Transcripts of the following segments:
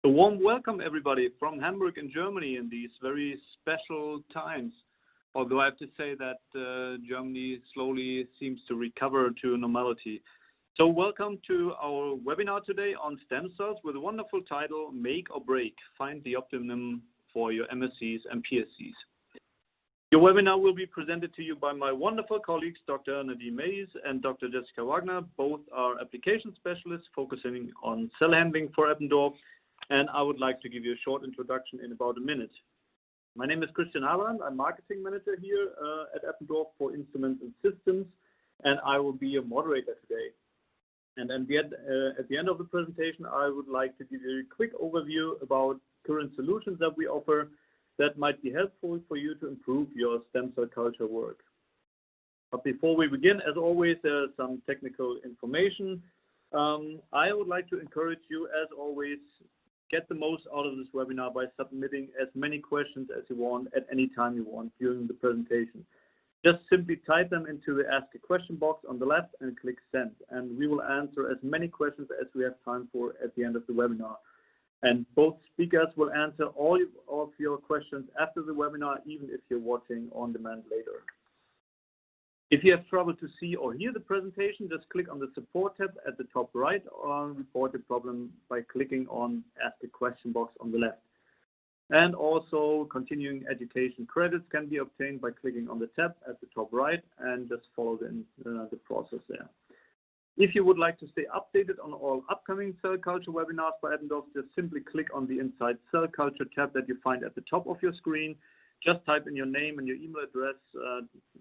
A warm welcome, everybody, from Hamburg in Germany in these very special times. Although I have to say that Germany slowly seems to recover to normality. So welcome to our webinar today on stem cells with a wonderful title, Make or Break, Find the Optimum for your MSCs and PSCs. Your webinar will be presented to you by my wonderful colleagues, Dr. Nadine Mellies and Dr. Jessica Wagener. Both are application specialists focusing on cell handling for Eppendorf. And I would like to give you a short introduction in about a minute. My name is Christian Haberland. I'm marketing manager here at Eppendorf for instruments and systems, and I will be your moderator today. And at the end of the presentation, I would like to give you a quick overview about current solutions that we offer that might be helpful for you to improve your stem cell culture work. But before we begin, as always, there's some technical information. I would like to encourage you, as always, get the most out of this webinar by submitting as many questions as you want at any time you want during the presentation. Just simply type them into the Ask a Question box on the left and click Send. And we will answer as many questions as we have time for at the end of the webinar. And both speakers will answer all of your questions after the webinar, even if you're watching on demand later. If you have trouble to see or hear the presentation, just click on the Support tab at the top right or report the problem by clicking on Ask a Question box on the left. And also, continuing education credits can be obtained by clicking on the tab at the top right and just follow the process there. If you would like to stay updated on all upcoming cell culture webinars by Eppendorf, just simply click on the Inside Cell Culture tab that you find at the top of your screen. Just type in your name and your email address,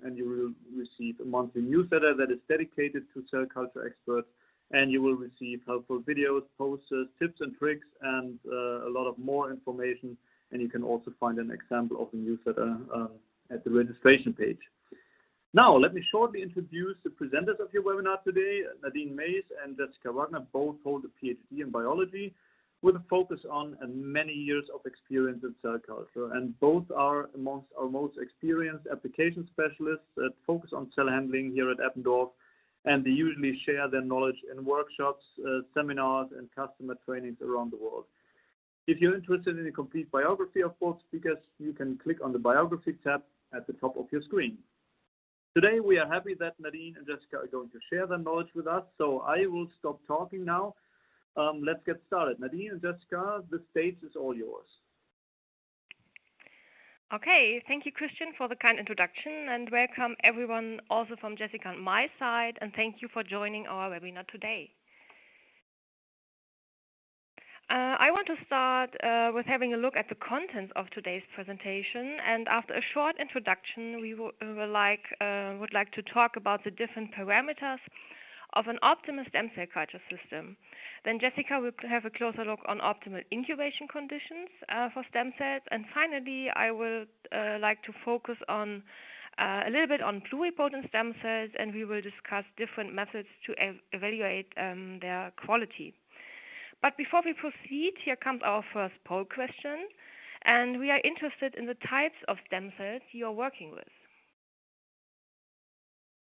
and you will receive a monthly newsletter that is dedicated to cell culture experts, and you will receive helpful videos, posters, tips and tricks, and a lot of more information. And you can also find an example of the newsletter at the registration page. Now, let me shortly introduce the presenters of your webinar today. Nadine Mellies and Jessica Wagener both hold a PhD in biology, with a focus on many years of experience in cell culture. And both are amongst our most experienced application specialists that focus on cell handling here at Eppendorf, and they usually share their knowledge in workshops, seminars, and customer trainings around the world. If you're interested in a complete biography of both speakers, you can click on the Biography tab at the top of your screen. Today, we are happy that Nadine and Jessica are going to share their knowledge with us, so I will stop talking now. Let's get started. Nadine and Jessica, the stage is all yours. Okay, thank you, Christian, for the kind introduction, and welcome everyone also from Jessica on my side, and thank you for joining our webinar today. I want to start with having a look at the contents of today's presentation, and after a short introduction, we would like to talk about the different parameters of an optimal stem cell culture system. Then Jessica will have a closer look on optimal incubation conditions for stem cells. And finally, I would like to focus on a little bit on pluripotent stem cells, and we will discuss different methods to evaluate their quality. But before we proceed, here comes our first poll question. And we are interested in the types of stem cells you are working with.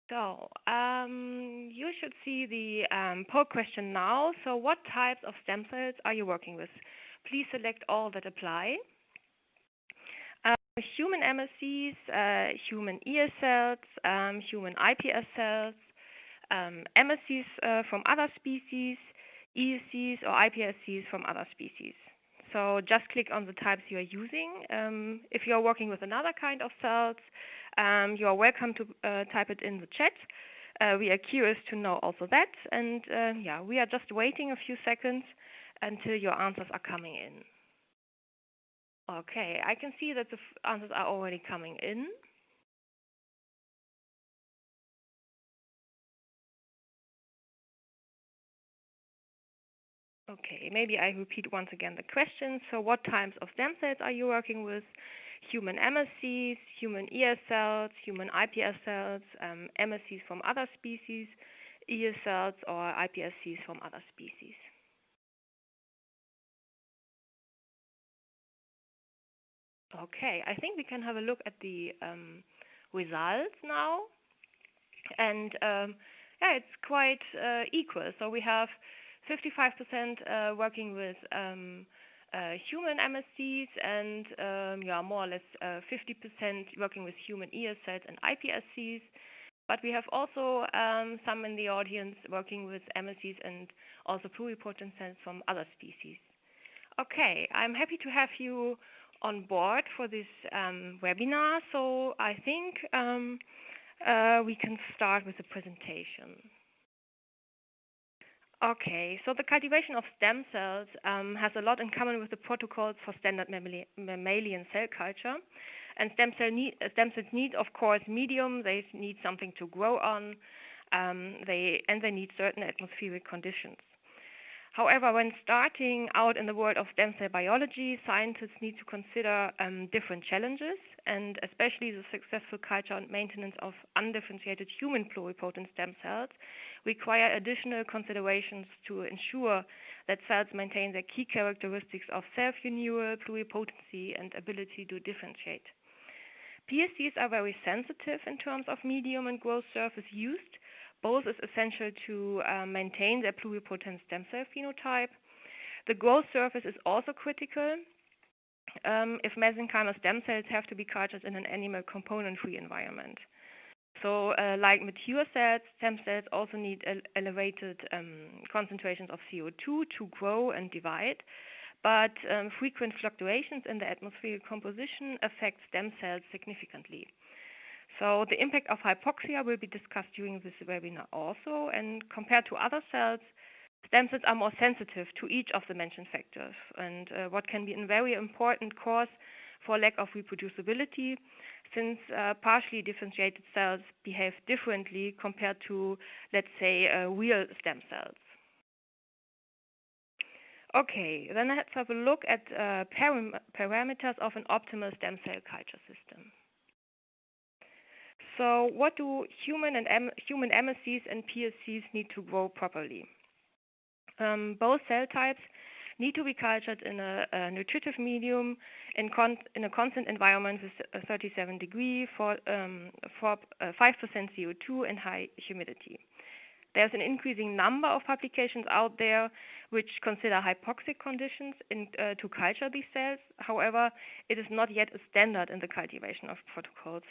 So, you should see the poll question now. So, what types of stem cells are you working with? Please select all that apply. Human MSCs, human ES cells, human iPS cells, MSCs from other species, ESCs or iPSCs from other species. So just click on the types you are using. If you are working with another kind of cells, you are welcome to type it in the chat. We are curious to know also that. And yeah, we are just waiting a few seconds until your answers are coming in. Okay, I can see that the answers are already coming in. Okay, maybe I repeat once again the question. So what types of stem cells are you working with? Human MSCs, human ES cells, human iPS cells, MSCs from other species, ES cells, or iPSCs from other species. Okay, I think we can have a look at the results now. And yeah, it's quite equal. So we have 55% working with human MSCs and more or less 50% working with human ES cells and iPSCs. But we have also some in the audience working with MSCs and also pluripotent cells from other species. Okay, I'm happy to have you on board for this webinar. So I think we can start with the presentation. Okay, so the cultivation of stem cells has a lot in common with the protocols for standard mammalian cell culture. And stem cells need, of course, medium. They need something to grow on. They need certain atmospheric conditions. However, when starting out in the world of stem cell biology, scientists need to consider different challenges, and especially the successful culture and maintenance of undifferentiated human pluripotent stem cells require additional considerations to ensure that cells maintain their key characteristics of self-renewal, pluripotency, and ability to differentiate. PSCs are very sensitive in terms of medium and growth surface used. Both is essential to maintain their pluripotent stem cell phenotype. The growth surface is also critical if mesenchymal stem cells have to be cultured in an animal component-free environment. So like mature cells, stem cells also need elevated concentrations of CO2 to grow and divide. But frequent fluctuations in the atmospheric composition affect stem cells significantly. So the impact of hypoxia will be discussed during this webinar also, and compared to other cells, stem cells are more sensitive to each of the mentioned factors, and what can be a very important cause for lack of reproducibility, since partially differentiated cells behave differently compared to, let's say, real stem cells. Okay, then let's have a look at parameters of an optimal stem cell culture system. So what do human MSCs and PSCs need to grow properly? Both cell types need to be cultured in a nutritive medium in a constant environment with 37 degrees for 5% CO2 and high humidity. There's an increasing number of publications out there which consider hypoxic conditions to culture these cells. However, it is not yet a standard in the cultivation of protocols.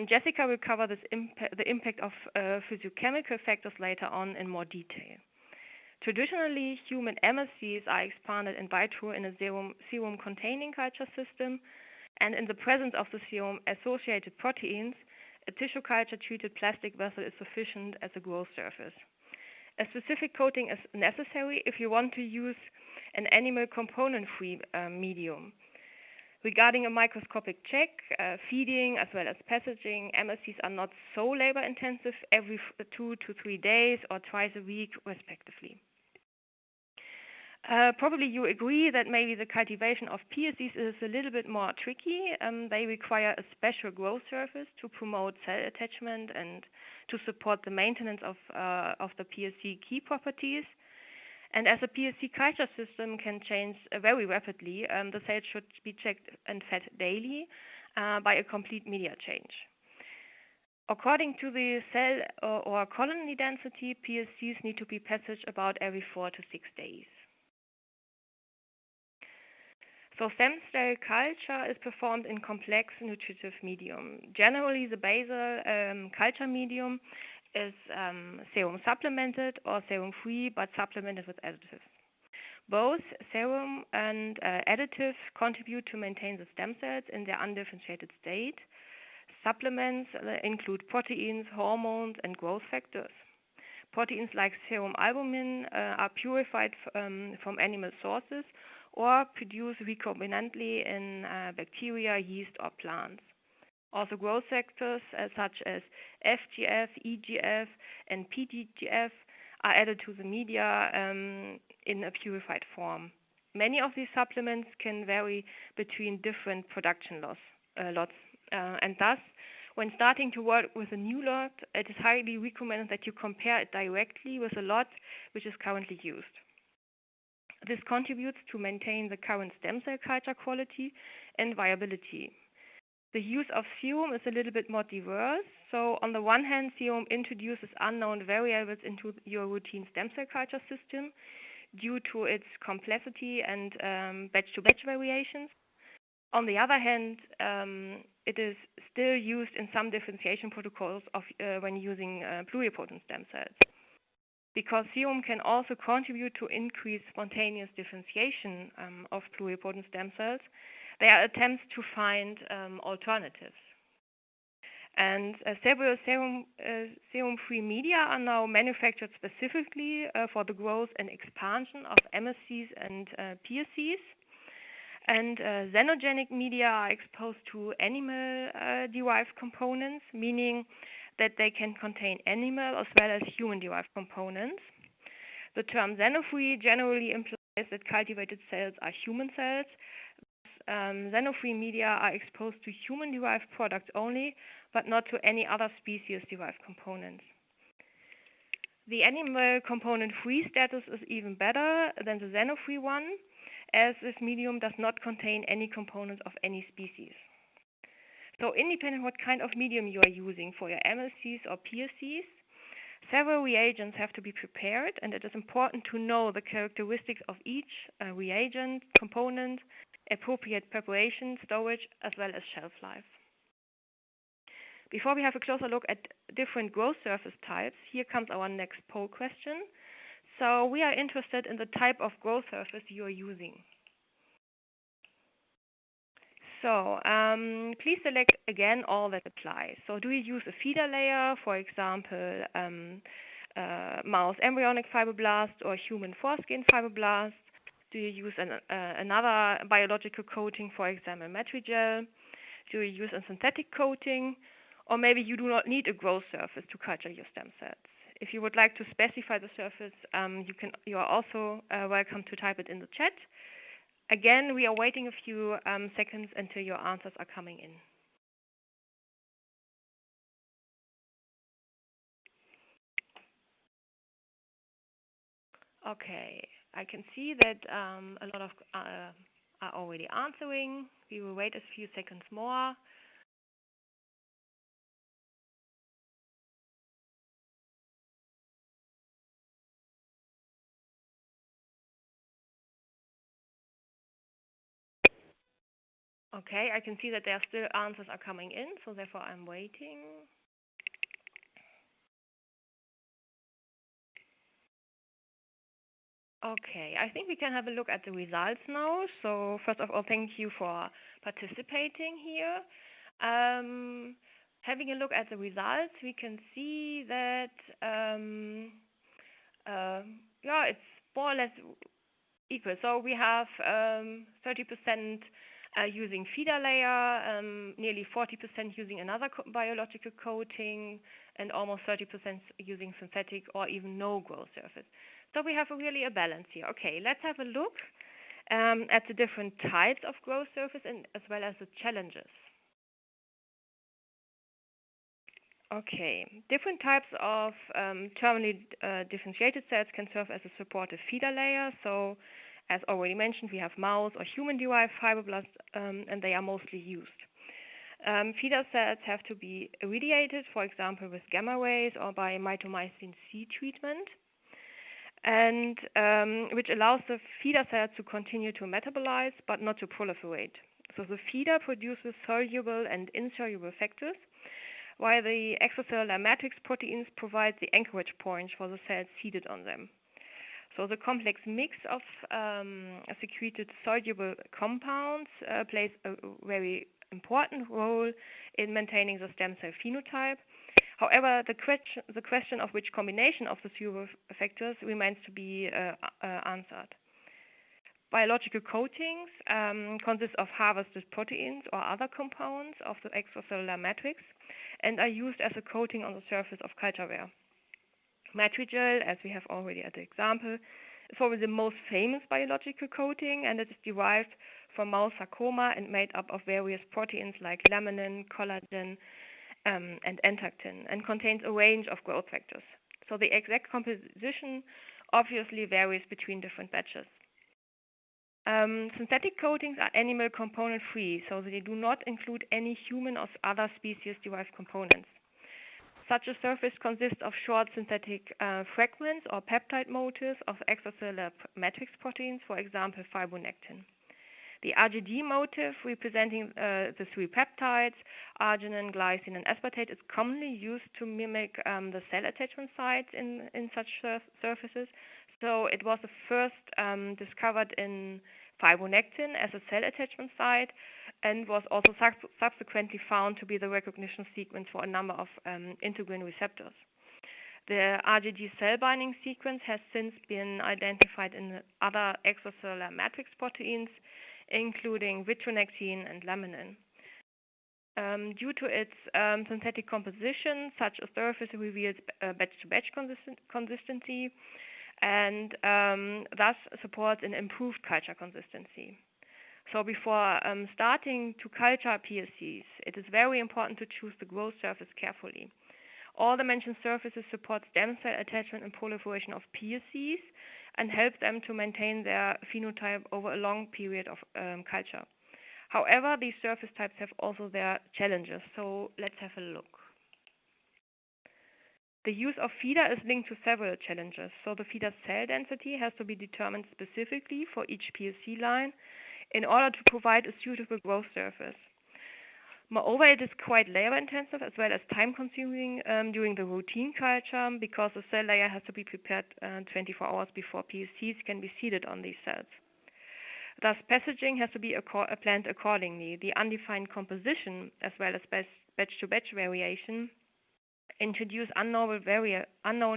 Jessica will cover the impact of physiochemical factors later on in more detail. Traditionally, human MSCs are expanded in vitro in a serum-containing culture system, and in the presence of the serum-associated proteins, a tissue culture-treated plastic vessel is sufficient as a growth surface. A specific coating is necessary if you want to use an animal component-free medium. Regarding a microscopic check, feeding as well as passaging, MSCs are not so labor-intensive every 2 to 3 days or twice a week, respectively. Probably you agree that maybe the cultivation of PSCs is a little bit more tricky. They require a special growth surface to promote cell attachment and to support the maintenance of the PSC key properties. And as a PSC culture system can change very rapidly, the cells should be checked and fed daily by a complete media change. According to the cell or colony density, PSCs need to be passaged about every 4 to 6 days. So stem cell culture is performed in complex nutritive medium. Generally, the basal culture medium is serum supplemented or serum free, but supplemented with additives. Both serum and additives contribute to maintain the stem cells in their undifferentiated state. Supplements include proteins, hormones, and growth factors. Proteins like serum albumin are purified from animal sources or produced recombinantly in bacteria, yeast, or plants. Also, growth factors such as FGF, EGF, and PDGF are added to the media in a purified form. Many of these supplements can vary between different production lots, and thus, when starting to work with a new lot, it is highly recommended that you compare it directly with a lot which is currently used. This contributes to maintain the current stem cell culture quality and viability. The use of serum is a little bit more diverse. So on the one hand, serum introduces unknown variables into your routine stem cell culture system due to its complexity and batch-to-batch variations. On the other hand, it is still used in some differentiation protocols when using pluripotent stem cells. Because serum can also contribute to increased spontaneous differentiation of pluripotent stem cells, there are attempts to find alternatives. And several serum-free media are now manufactured specifically for the growth and expansion of MSCs and PSCs. And xenogenic media are exposed to animal-derived components, meaning that they can contain animal as well as human-derived components. The term xeno-free generally implies that cultivated cells are human cells. Xeno-free media are exposed to human-derived products only, but not to any other species-derived components. The animal component-free status is even better than the xeno-free one, as this medium does not contain any components of any species. So independent what kind of medium you are using for your MSCs or PSCs, several reagents have to be prepared, and it is important to know the characteristics of each reagent, component, appropriate preparation, storage, as well as shelf life. Before we have a closer look at different growth surface types, here comes our next poll question. So we are interested in the type of growth surface you are using. So please select again all that apply. So do you use a feeder layer, for example, mouse embryonic fibroblast or human foreskin fibroblast? Do you use another biological coating, for example, matrigel? Do you use a synthetic coating? Or maybe you do not need a growth surface to culture your stem cells. If you would like to specify the surface, you are also welcome to type it in the chat. Again, we are waiting a few seconds until your answers are coming in. Okay, I can see that a lot of are already answering. We will wait a few seconds more. Okay, I can see that there are still answers are coming in, so therefore I'm waiting. Okay, I think we can have a look at the results now. So first of all, thank you for participating here. Having a look at the results, we can see that yeah, it's more or less equal. So we have 30% using feeder layer, nearly 40% using another biological coating, and almost 30% using synthetic or even no growth surface. So we have really a balance here. Okay, let's have a look at the different types of growth surface and as well as the challenges. Okay, different types of terminally differentiated cells can serve as a supportive feeder layer. So as already mentioned, we have mouse or human-derived fibroblasts, and they are mostly used. Feeder cells have to be irradiated, for example, with gamma rays or by mitomycin C treatment, and which allows the feeder cells to continue to metabolize but not to proliferate. So the feeder produces soluble and insoluble factors, while the extracellular matrix proteins provide the anchorage points for the cells seated on them. So the complex mix of secreted soluble compounds plays a very important role in maintaining the stem cell phenotype. However, the question of which combination of the soluble factors remains to be answered. Biological coatings consist of harvested proteins or other compounds of the extracellular matrix and are used as a coating on the surface of cultureware. Matrigel, as we have already at the example, is probably the most famous biological coating, and it is derived from mouse sarcoma and made up of various proteins like laminin, collagen, and entactin, and contains a range of growth factors. So the exact composition obviously varies between different batches. Synthetic coatings are animal component free, so they do not include any human or other species derived components. Such a surface consists of short synthetic fragments or peptide motifs of extracellular matrix proteins, for example, fibronectin. The RGD motif, representing the three peptides, arginine, glycine, and aspartate, is commonly used to mimic the cell attachment sites in such surfaces. So it was the first discovered in fibronectin as a cell attachment site, and was also subsequently found to be the recognition sequence for a number of integrin receptors. The RGD cell binding sequence has since been identified in other extracellular matrix proteins, including vitronectin and laminin. Due to its synthetic composition, such a surface reveals batch-to-batch consistency, and thus supports an improved culture consistency. So before starting to culture PSCs, it is very important to choose the growth surface carefully. All the mentioned surfaces support stem cell attachment and proliferation of PSCs and help them to maintain their phenotype over a long period of culture. However, these surface types have also their challenges, so let's have a look. The use of feeder is linked to several challenges. So the feeder cell density has to be determined specifically for each PSC line in order to provide a suitable growth surface. Moreover, it is quite labor intensive as well as time consuming during the routine culture, because the cell layer has to be prepared 24 hours before PSCs can be seeded on these cells. Thus, passaging has to be planned accordingly. The undefined composition as well as batch-to-batch variation introduce unknown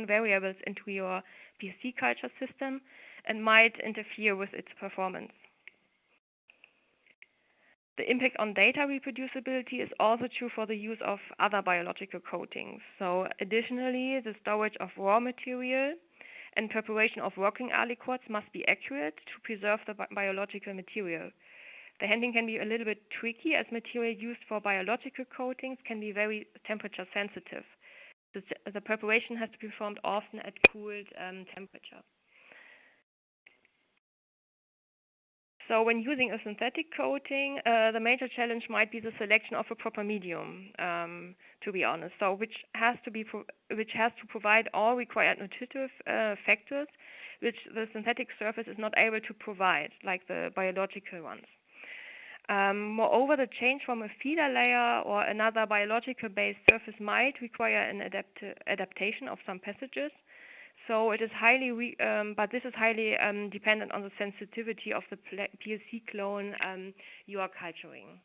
variables into your PSC culture system and might interfere with its performance. The impact on data reproducibility is also true for the use of other biological coatings. So additionally, the storage of raw material and preparation of working aliquots must be accurate to preserve the biological material. The handling can be a little bit tricky, as material used for biological coatings can be very temperature sensitive. The preparation has to be performed often at cooled temperature. So when using a synthetic coating, the major challenge might be the selection of a proper medium, to be honest. So which has to provide all required nutritive factors, which the synthetic surface is not able to provide, like the biological ones. Moreover, the change from a feeder layer or another biological-based surface might require an adaptation of some passages. So it is but this is highly dependent on the sensitivity of the PSC clone you are culturing.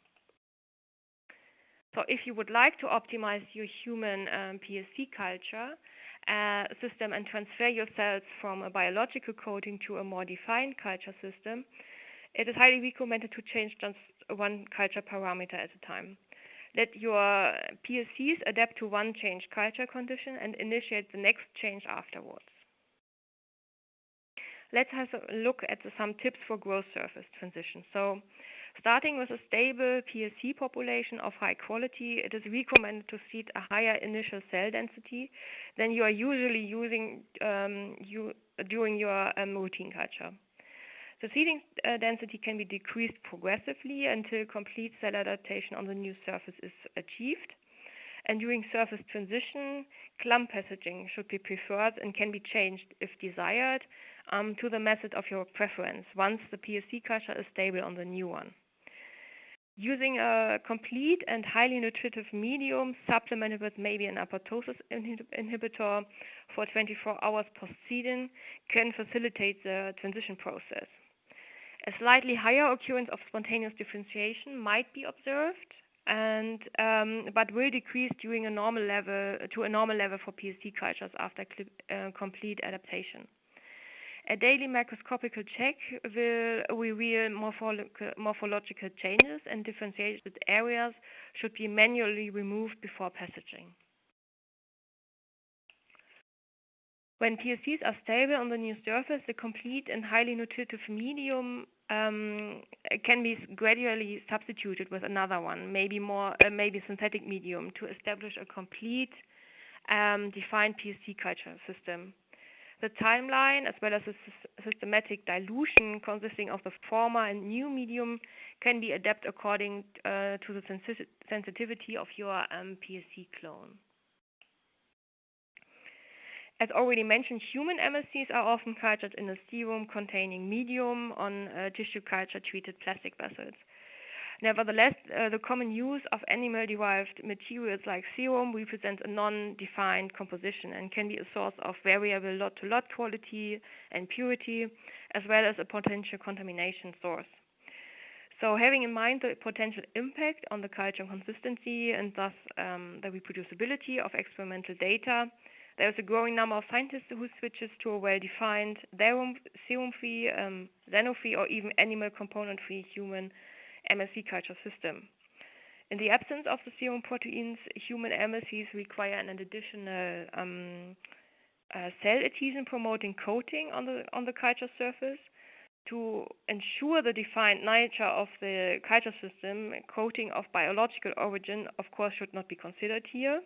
So if you would like to optimize your human PSC culture system and transfer your cells from a biological coating to a more defined culture system, it is highly recommended to change just one culture parameter at a time. Let your PSCs adapt to one change culture condition and initiate the next change afterwards. Let's have a look at some tips for growth surface transition. So, starting with a stable PSC population of high quality, it is recommended to seed a higher initial cell density than you are usually using during your routine culture. The seeding density can be decreased progressively until complete cell adaptation on the new surface is achieved. And during surface transition, clump passaging should be preferred and can be changed, if desired, to the method of your preference once the PSC culture is stable on the new one. Using a complete and highly nutritive medium supplemented with maybe an apoptosis inhibitor for 24 hours post-seeding can facilitate the transition process. A slightly higher occurrence of spontaneous differentiation might be observed, but will decrease during a normal level for PSC cultures after complete adaptation. A daily macroscopical check will reveal morphological changes, and differentiated areas should be manually removed before passaging. When PSCs are stable on the new surface, the complete and highly nutritive medium can be gradually substituted with another one, maybe synthetic medium, to establish a complete defined PSC culture system. The timeline, as well as the systematic dilution consisting of the former and new medium, can be adapted according to the sensitivity of your PSC clone. As already mentioned, human MSCs are often cultured in a serum-containing medium on tissue culture-treated plastic vessels. Nevertheless, the common use of animal-derived materials like serum represents a non-defined composition and can be a source of variable lot-to-lot quality and purity, as well as a potential contamination source. So having in mind the potential impact on the culture consistency and thus the reproducibility of experimental data, there is a growing number of scientists who switches to a well-defined serum-free, xeno-free, or even animal component-free human MSC culture system. In the absence of the serum proteins, human MSCs require an additional cell adhesion promoting coating on the culture surface. To ensure the defined nature of the culture system, coating of biological origin, of course, should not be considered here.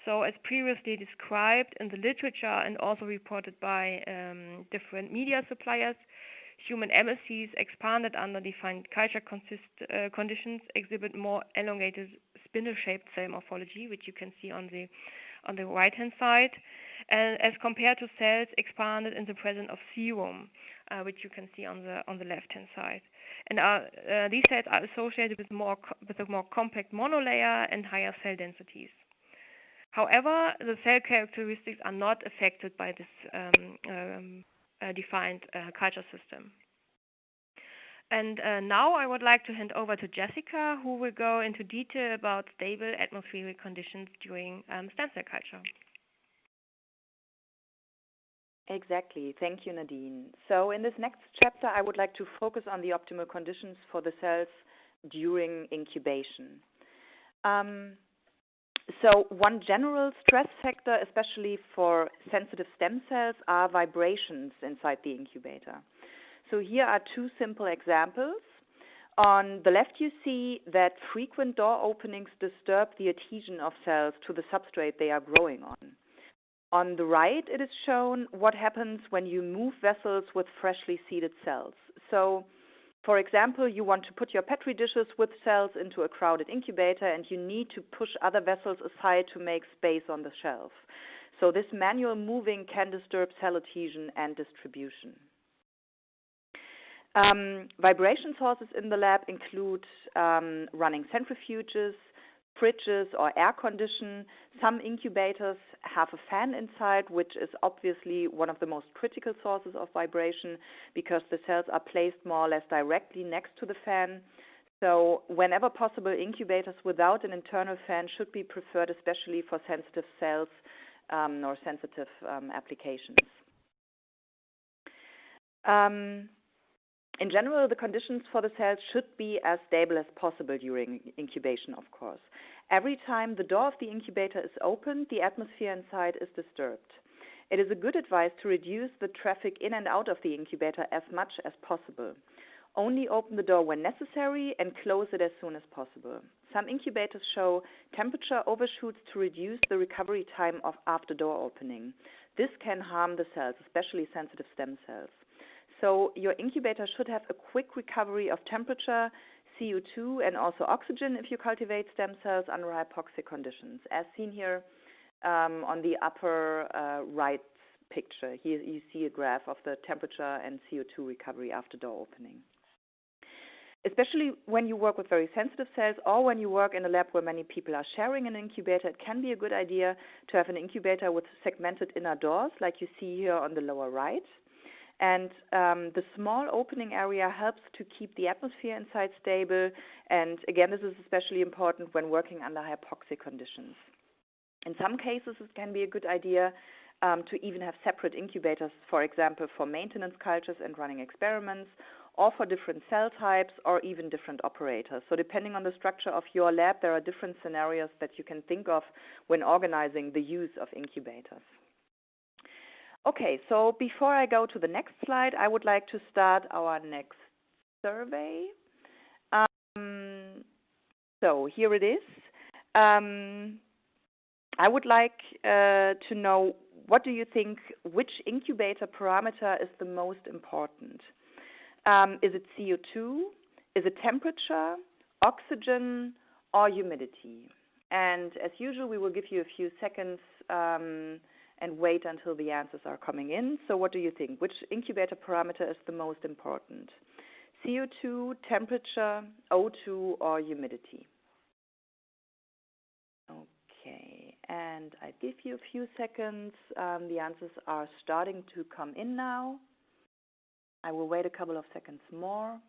So, as previously described in the literature and also reported by different media suppliers, human MSCs expanded under defined culture conditions exhibit more elongated spindle-shaped cell morphology, which you can see on the right-hand side, as compared to cells expanded in the presence of serum, which you can see on the left-hand side. And these cells are associated with a more compact monolayer and higher cell densities. However, the cell characteristics are not affected by this defined culture system. And now I would like to hand over to Jessica, who will go into detail about stable atmospheric conditions during stem cell culture. Exactly. Thank you, Nadine. So in this next chapter, I would like to focus on the optimal conditions for the cells during incubation. So one general stress factor, especially for sensitive stem cells, are vibrations inside the incubator. So here are two simple examples. On the left, you see that frequent door openings disturb the adhesion of cells to the substrate they are growing on. On the right, it is shown what happens when you move vessels with freshly seeded cells. So, for example, you want to put your Petri dishes with cells into a crowded incubator, and you need to push other vessels aside to make space on the shelf. So this manual moving can disturb cell adhesion and distribution. Vibration sources in the lab include running centrifuges, fridges, or air condition. Some incubators have a fan inside, which is obviously one of the most critical sources of vibration because the cells are placed more or less directly next to the fan. So whenever possible, incubators without an internal fan should be preferred, especially for sensitive cells or sensitive applications. In general, the conditions for the cells should be as stable as possible during incubation, of course. Every time the door of the incubator is opened, the atmosphere inside is disturbed. It is a good advice to reduce the traffic in and out of the incubator as much as possible. Only open the door when necessary and close it as soon as possible. Some incubators show temperature overshoots to reduce the recovery time after door opening. This can harm the cells, especially sensitive stem cells. So your incubator should have a quick recovery of temperature, CO2, and also oxygen if you cultivate stem cells under hypoxic conditions, as seen here on the upper right picture. Here you see a graph of the temperature and CO2 recovery after door opening. Especially when you work with very sensitive cells or when you work in a lab where many people are sharing an incubator, it can be a good idea to have an incubator with segmented inner doors, like you see here on the lower right. And the small opening area helps to keep the atmosphere inside stable. And again, this is especially important when working under hypoxic conditions. In some cases, it can be a good idea to even have separate incubators, for example, for maintenance cultures and running experiments, or for different cell types, or even different operators. So depending on the structure of your lab, there are different scenarios that you can think of when organizing the use of incubators. Okay, so before I go to the next slide, I would like to start our next survey. So here it is. I would like to know, what do you think, which incubator parameter is the most important? Is it CO2? Is it temperature, oxygen, or humidity? And as usual, we will give you a few seconds and wait until the answers are coming in. So what do you think? Which incubator parameter is the most important? CO2, temperature, O2, or humidity? Okay, and I give you a few seconds. The answers are starting to come in now. I will wait a couple of seconds more.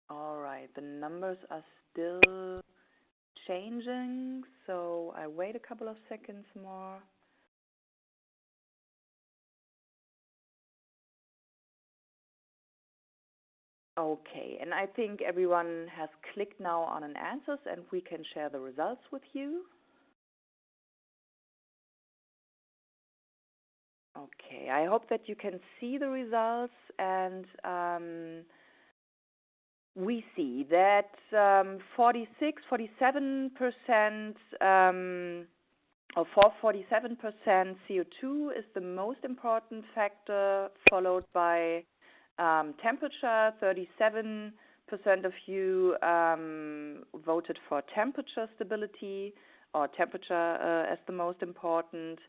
All right, the numbers are still changing, so I wait a couple of seconds more. Okay, and I think everyone has clicked now on an answers, and we can share the results with you. Okay, I hope that you can see the results, and we see that 47% CO2 is the most important factor, followed by temperature. 37% of you voted for temperature stability or temperature as the most important,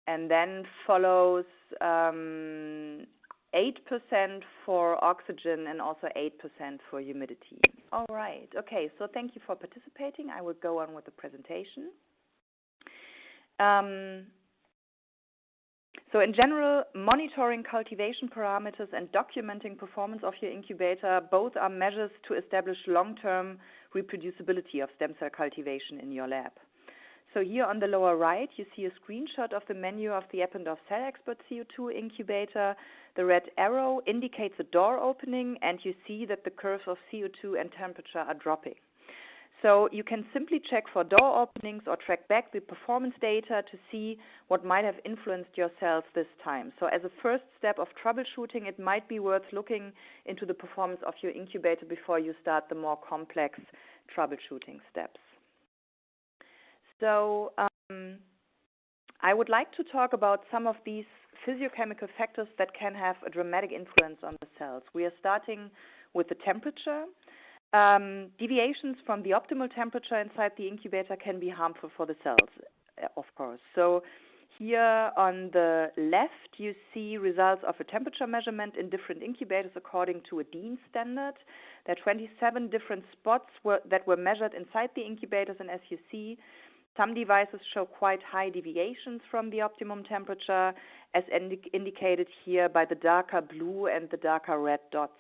and then follows 8% for oxygen and also 8% for humidity. All right, okay, so thank you for participating. I will go on with the presentation. So in general, monitoring cultivation parameters and documenting performance of your incubator, both are measures to establish long-term reproducibility of stem cell cultivation in your lab. So here on the lower right, you see a screenshot of the menu of the Eppendorf Cell Expert CO2 incubator. The red arrow indicates a door opening, and you see that the curves of CO2 and temperature are dropping. So you can simply check for door openings or track back the performance data to see what might have influenced your cells this time. So as a first step of troubleshooting, it might be worth looking into the performance of your incubator before you start the more complex troubleshooting steps. So I would like to talk about some of these physiochemical factors that can have a dramatic influence on the cells. We are starting with the temperature. Deviations from the optimal temperature inside the incubator can be harmful for the cells, of course. So here on the left, you see results of a temperature measurement in different incubators according to a Dean standard. There are 27 different spots that were measured inside the incubators, and as you see, some devices show quite high deviations from the optimum temperature, as indicated here by the darker blue and the darker red dots.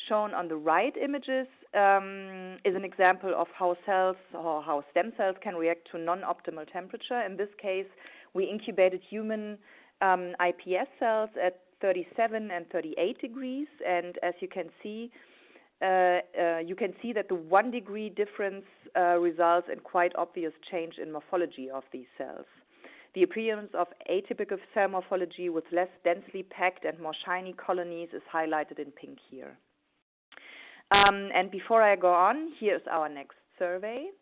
Shown on the right images is an example of how cells or how stem cells can react to non-optimal temperature. In this case, we incubated human iPS cells at 37 and 38 degrees, and as you can see that the 1 degree difference results in quite obvious change in morphology of these cells. The appearance of atypical cell morphology with less densely packed and more shiny colonies is highlighted in pink here. And before I go on, here's our next survey.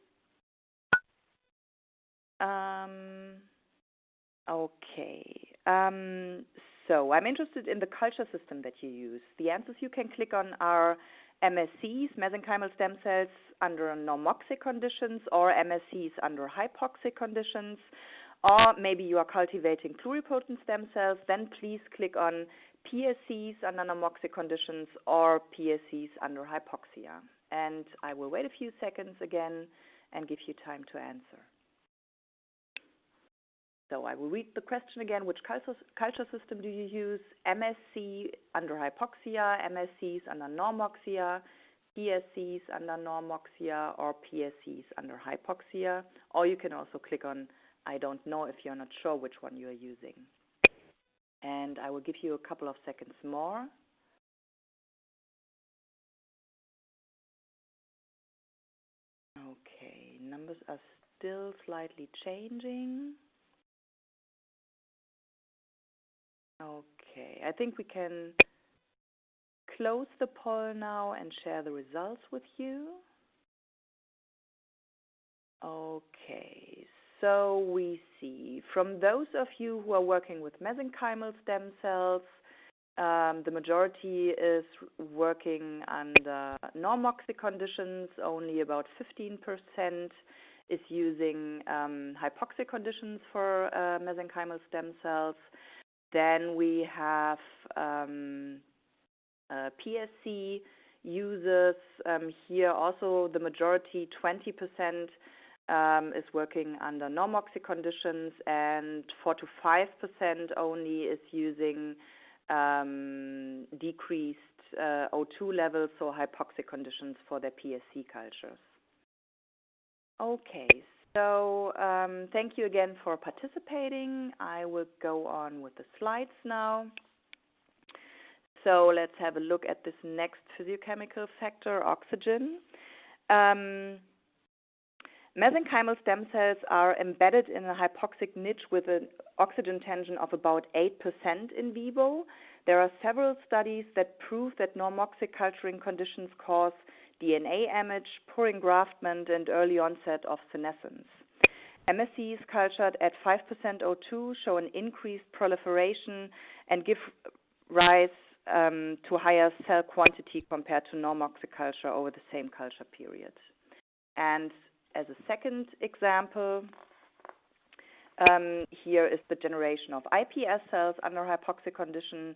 So I'm interested in the culture system that you use. The answers you can click on are MSCs, mesenchymal stem cells under normoxic conditions, or MSCs under hypoxic conditions, or maybe you are cultivating pluripotent stem cells, then please click on PSCs under normoxic conditions or PSCs under hypoxia. And I will wait a few seconds again and give you time to answer. So I will read the question again. Which culture system do you use? MSC under hypoxia, MSCs under normoxia, PSCs under normoxia, or PSCs under hypoxia. Or you can also click on I don't know if you're not sure which one you are using. And I will give you a couple of seconds more. Okay, numbers are still slightly changing. Okay, I think we can close the poll now and share the results with you. Okay, so we see from those of you who are working with mesenchymal stem cells, The majority is working under normoxic conditions. Only about 15% is using hypoxic conditions for mesenchymal stem cells. Then we have PSC users. Here also the majority, 20%, is working under normoxic conditions, and 4 to 5% only is using decreased O2 levels, so hypoxic conditions for their PSC cultures. Okay, so thank you again for participating. I will go on with the slides now. So let's have a look at this next physiochemical factor, oxygen. Mesenchymal stem cells are embedded in a hypoxic niche with an oxygen tension of about 8% in vivo. There are several studies that prove that normoxic culturing conditions cause DNA damage, poor engraftment, and early onset of senescence. MSCs cultured at 5% O2 show an increased proliferation and give rise to higher cell quantity compared to normoxic culture over the same culture period. And as a second example, here is the generation of iPS cells under hypoxic condition.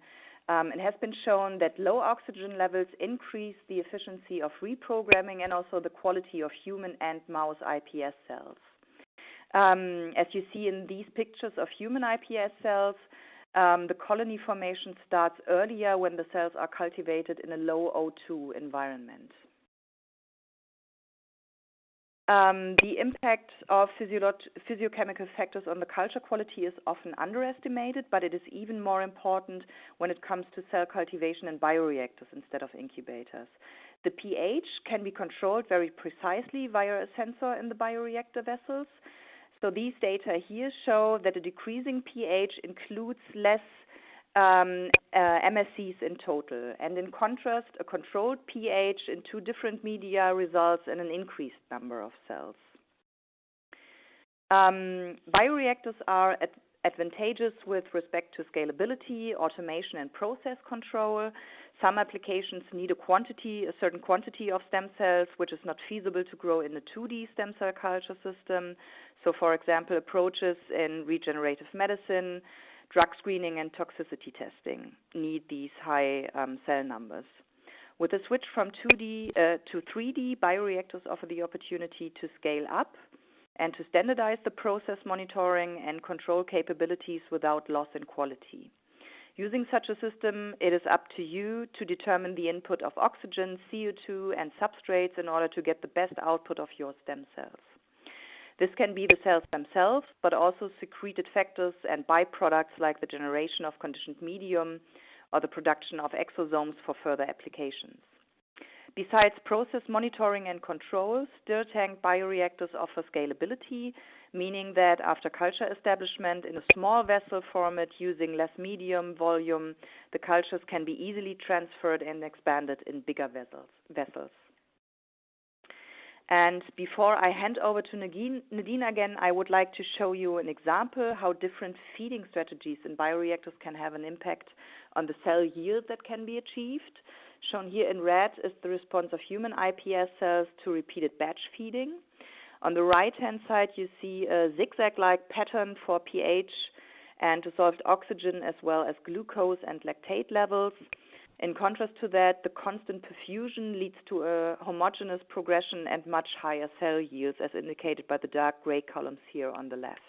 It has been shown that low oxygen levels increase the efficiency of reprogramming and also the quality of human and mouse iPS cells. As you see in these pictures of human iPS cells, the colony formation starts earlier when the cells are cultivated in a low O2 environment. The impact of physiochemical factors on the culture quality is often underestimated, but it is even more important when it comes to cell cultivation in bioreactors instead of incubators. The pH can be controlled very precisely via a sensor in the bioreactor vessels. So these data here show that a decreasing pH includes less MSCs in total. And in contrast, a controlled pH in two different media results in an increased number of cells. Bioreactors are advantageous with respect to scalability, automation, and process control. Some applications need a certain quantity of stem cells, which is not feasible to grow in a 2D stem cell culture system. So, for example, approaches in regenerative medicine, drug screening, and toxicity testing need these high cell numbers. With a switch from 2D to 3D, bioreactors offer the opportunity to scale up and to standardize the process monitoring and control capabilities without loss in quality. Using such a system, it is up to you to determine the input of oxygen, CO2, and substrates in order to get the best output of your stem cells. This can be the cells themselves, but also secreted factors and byproducts like the generation of conditioned medium or the production of exosomes for further applications. Besides process monitoring and control, stir tank bioreactors offer scalability, meaning that after culture establishment in a small vessel format using less medium volume, the cultures can be easily transferred and expanded in bigger vessels. And before I hand over to Nadine again, I would like to show you an example how different feeding strategies in bioreactors can have an impact on the cell yield that can be achieved. Shown here in red is the response of human iPS cells to repeated batch feeding. On the right-hand side, you see a zigzag-like pattern for pH and dissolved oxygen as well as glucose and lactate levels. In contrast to that, the constant perfusion leads to a homogeneous progression and much higher cell yields, as indicated by the dark gray columns here on the left.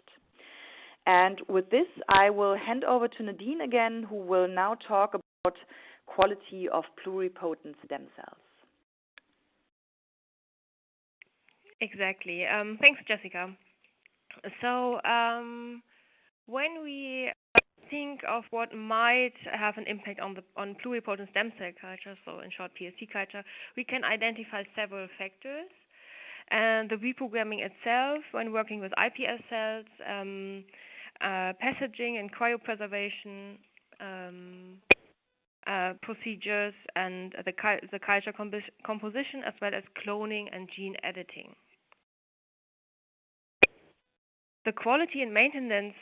And with this, I will hand over to Nadine again, who will now talk about quality of pluripotent stem cells. Exactly. Thanks, Jessica. So when we think of what might have an impact on pluripotent stem cell culture, so in short PSC culture, we can identify several factors. And the reprogramming itself, when working with iPS cells, passaging and cryopreservation procedures, and the culture composition, as well as cloning and gene editing. The quality and maintenance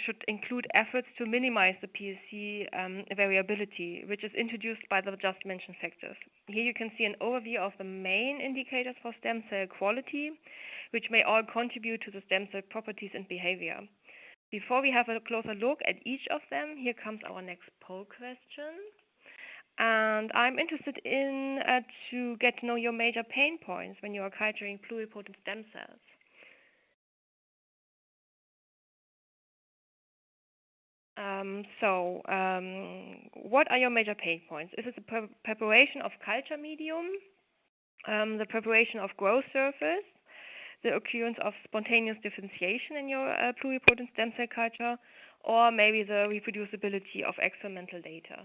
should include efforts to minimize the PSC variability, which is introduced by the just mentioned factors. Here you can see an overview of the main indicators for stem cell quality, which may all contribute to the stem cell properties and behavior. Before we have a closer look at each of them, here comes our next poll question. And I'm interested in to get to know your major pain points when you are culturing pluripotent stem cells. What are your major pain points? Is it the preparation of culture medium, the preparation of growth surface, the occurrence of spontaneous differentiation in your pluripotent stem cell culture, or maybe the reproducibility of experimental data?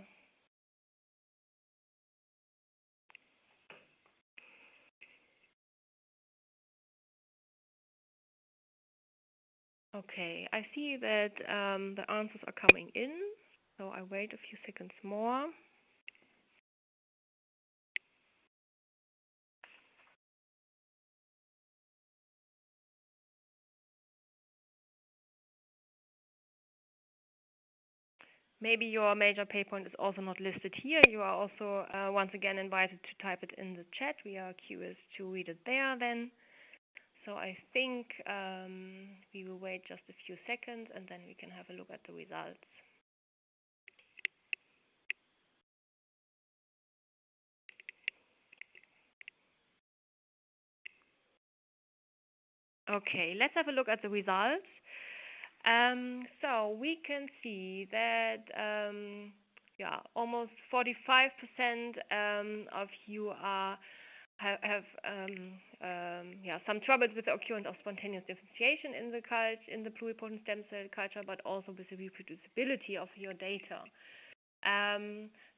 Okay, I see that the answers are coming in, so I wait a few seconds more. Maybe your major pain point is also not listed here. You are also once again invited to type it in the chat. We are curious to read it there then. So I think we will wait just a few seconds and then we can have a look at the results. Okay, let's have a look at the results. So we can see that almost 45% of you have some troubles with the occurrence of spontaneous differentiation in the pluripotent stem cell culture, but also with the reproducibility of your data.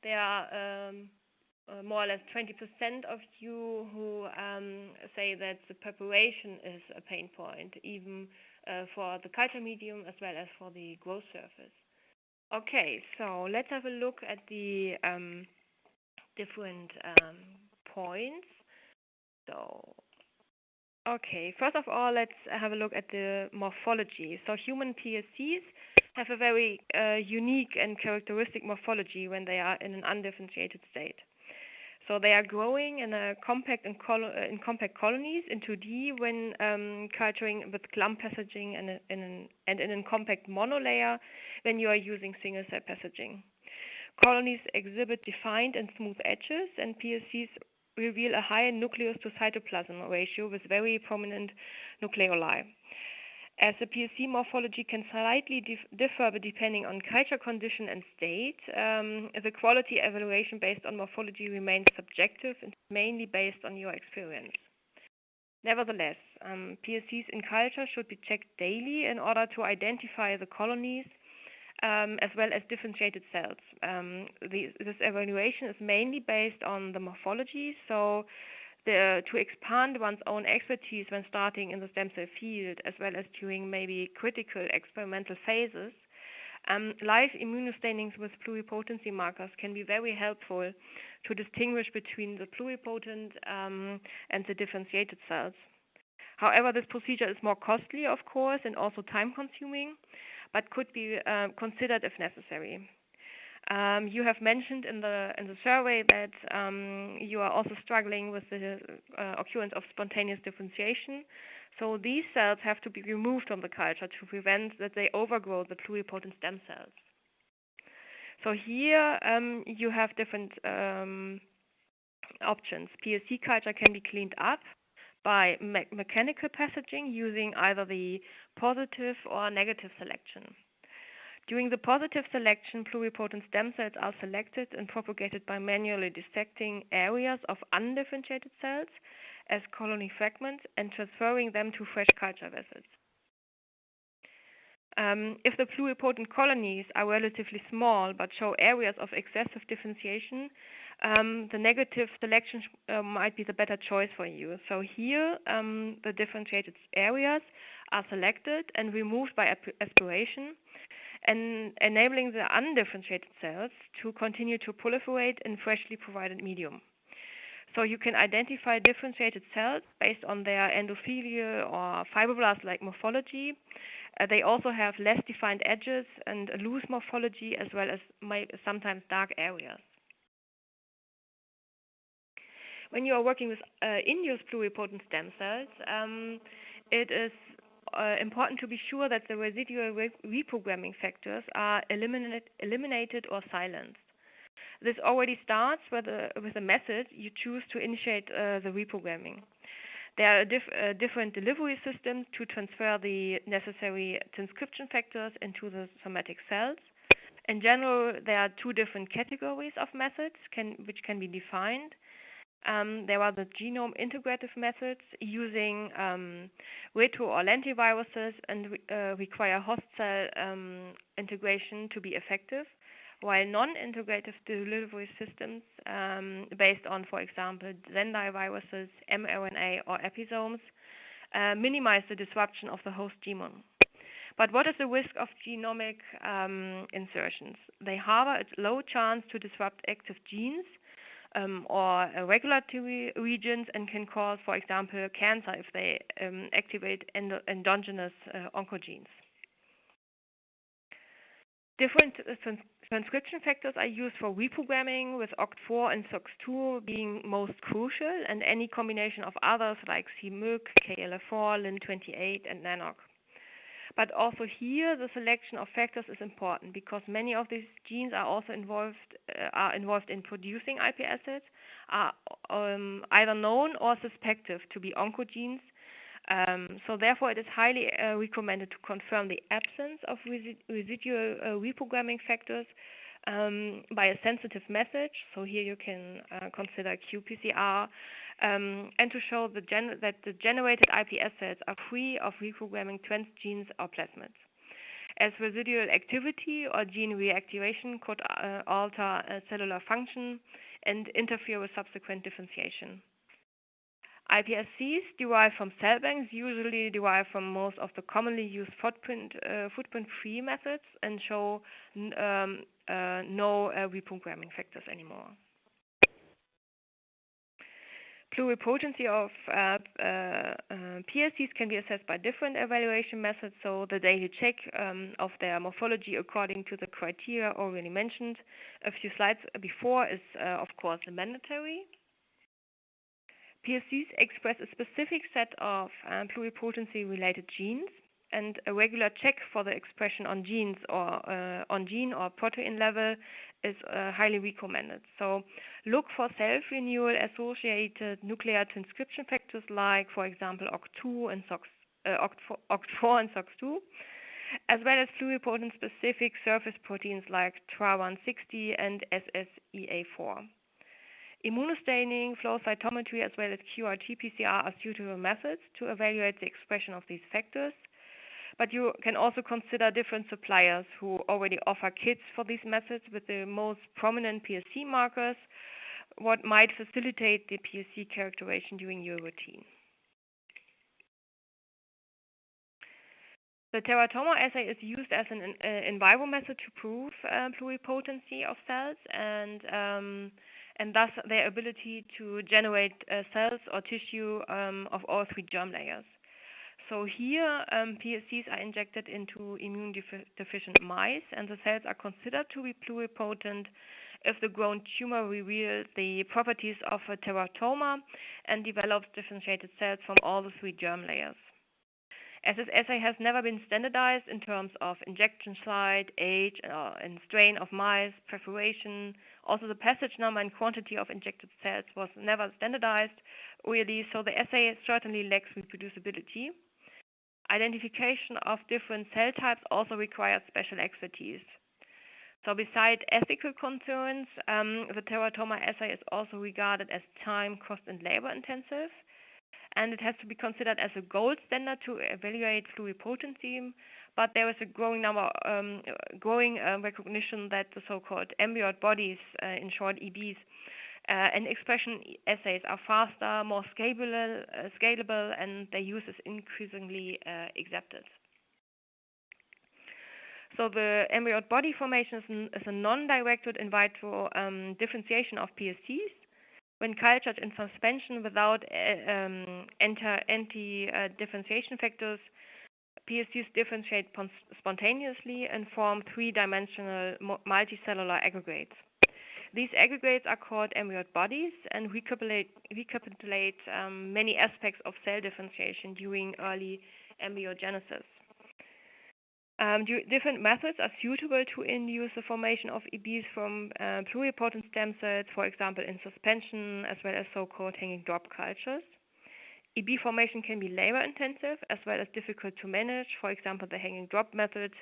There are more or less 20% of you who say that the preparation is a pain point, even for the culture medium as well as for the growth surface. Okay, so let's have a look at the different points. So, okay, first of all, let's have a look at the morphology. So human PSCs have a very unique and characteristic morphology when they are in an undifferentiated state. So they are growing in a compact colonies in 2D when culturing with clump passaging and in a compact monolayer when you are using single cell passaging. Colonies exhibit defined and smooth edges, and PSCs reveal a high nucleus to cytoplasm ratio with very prominent nucleoli. As the PSC morphology can slightly differ depending on culture condition and state, the quality evaluation based on morphology remains subjective and mainly based on your experience. Nevertheless, PSCs in culture should be checked daily in order to identify the colonies as well as differentiated cells. This evaluation is mainly based on the morphology, so to expand one's own expertise when starting in the stem cell field, as well as during maybe critical experimental phases, live immunostainings with pluripotency markers can be very helpful to distinguish between the pluripotent and the differentiated cells. However, this procedure is more costly, of course, and also time-consuming, but could be considered if necessary. You have mentioned in the survey that you are also struggling with the occurrence of spontaneous differentiation. So these cells have to be removed from the culture to prevent that they overgrow the pluripotent stem cells. So here you have different options. PSC culture can be cleaned up by mechanical passaging using either the positive or negative selection. During the positive selection, pluripotent stem cells are selected and propagated by manually dissecting areas of undifferentiated cells as colony fragments and transferring them to fresh culture vessels. If the pluripotent colonies are relatively small but show areas of excessive differentiation, the negative selection might be the better choice for you. So here, the differentiated areas are selected and removed by aspiration, and enabling the undifferentiated cells to continue to proliferate in freshly provided medium. So you can identify differentiated cells based on their endothelial or fibroblast-like morphology. They also have less defined edges and a loose morphology, as well as sometimes dark areas. When you are working with induced pluripotent stem cells, it is important to be sure that the residual reprogramming factors are eliminated or silenced. This already starts with the method you choose to initiate the reprogramming. There are different delivery systems to transfer the necessary transcription factors into the somatic cells. In general, there are two different categories of methods which can be defined. There are the genome integrative methods using retro or lentiviruses and require host cell integration to be effective, while non-integrative delivery systems based on, for example, lentiviruses, mRNA, or episomes minimize the disruption of the host genome. But what is the risk of genomic insertions? They harbor a low chance to disrupt active genes or regulatory regions and can cause, for example, cancer if they activate endogenous oncogenes. Different transcription factors are used for reprogramming, with OCT4 and SOX2 being most crucial, and any combination of others like cMyc, KLF4, Lin28, and NANOC. But also here, the selection of factors is important because many of these genes are also involved in producing iPSCs, are either known or suspected to be oncogenes. So therefore, it is highly recommended to confirm the absence of residual reprogramming factors by a sensitive method. So here you can consider qPCR. And to show that the generated iPSCs are free of reprogramming transgenes or plasmids, as residual activity or gene reactivation could alter cellular function and interfere with subsequent differentiation. iPSCs derived from cell banks usually derive from most of the commonly used footprint-free methods and show no reprogramming factors anymore. Pluripotency of PSCs can be assessed by different evaluation methods. So the daily check of their morphology according to the criteria already mentioned a few slides before is, of course, mandatory. PSCs express a specific set of pluripotency-related genes, and a regular check for the expression on genes or on gene or protein level is highly recommended. So look for self-renewal associated nuclear transcription factors like, for example, OCT4 and SOX2, as well as pluripotent specific surface proteins like TRA160 and SSEA4. Immunostaining, flow cytometry, as well as QRT-PCR are suitable methods to evaluate the expression of these factors. But you can also consider different suppliers who already offer kits for these methods with the most prominent PSC markers, what might facilitate the PSC characterization during your routine. The teratoma assay is used as an in vivo method to prove pluripotency of cells and thus their ability to generate cells or tissue of all three germ layers. So here, PSCs are injected into immune-deficient mice, and the cells are considered to be pluripotent if the grown tumor reveals the properties of a teratoma and develops differentiated cells from all the three germ layers. As this assay has never been standardized in terms of injection site, age, and strain of mice, perforation, also the passage number and quantity of injected cells was never standardized, really, so the assay certainly lacks reproducibility. Identification of different cell types also requires special expertise. So besides ethical concerns, the teratoma assay is also regarded as time, cost, and labor intensive, and it has to be considered as a gold standard to evaluate pluripotency, but there is a growing recognition that the so-called embryonic bodies, in short EBs, and expression assays are faster, more scalable, and their use is increasingly accepted. So the embryonic body formation is a non-directed in vitro differentiation of PSCs. When cultured in suspension without anti-differentiation factors, PSCs differentiate spontaneously and form three-dimensional multicellular aggregates. These aggregates are called amyloid bodies and recapitulate many aspects of cell differentiation during early embryogenesis. Different methods are suitable to induce the formation of EBs from pluripotent stem cells, for example, in suspension, as well as so-called hanging drop cultures. EB formation can be labor-intensive as well as difficult to manage. For example, the hanging drop method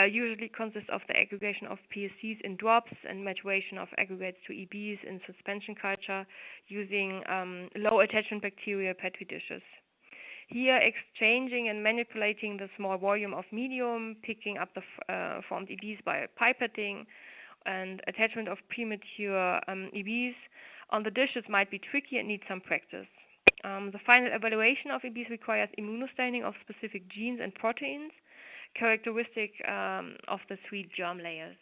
usually consists of the aggregation of PSCs in drops and maturation of aggregates to EBs in suspension culture using low attachment bacterial petri dishes. Here, exchanging and manipulating the small volume of medium, picking up the formed EBs by pipetting, and attachment of premature EBs on the dishes might be tricky and need some practice. The final evaluation of EBs requires immunostaining of specific genes and proteins, characteristic of the 3 germ layers.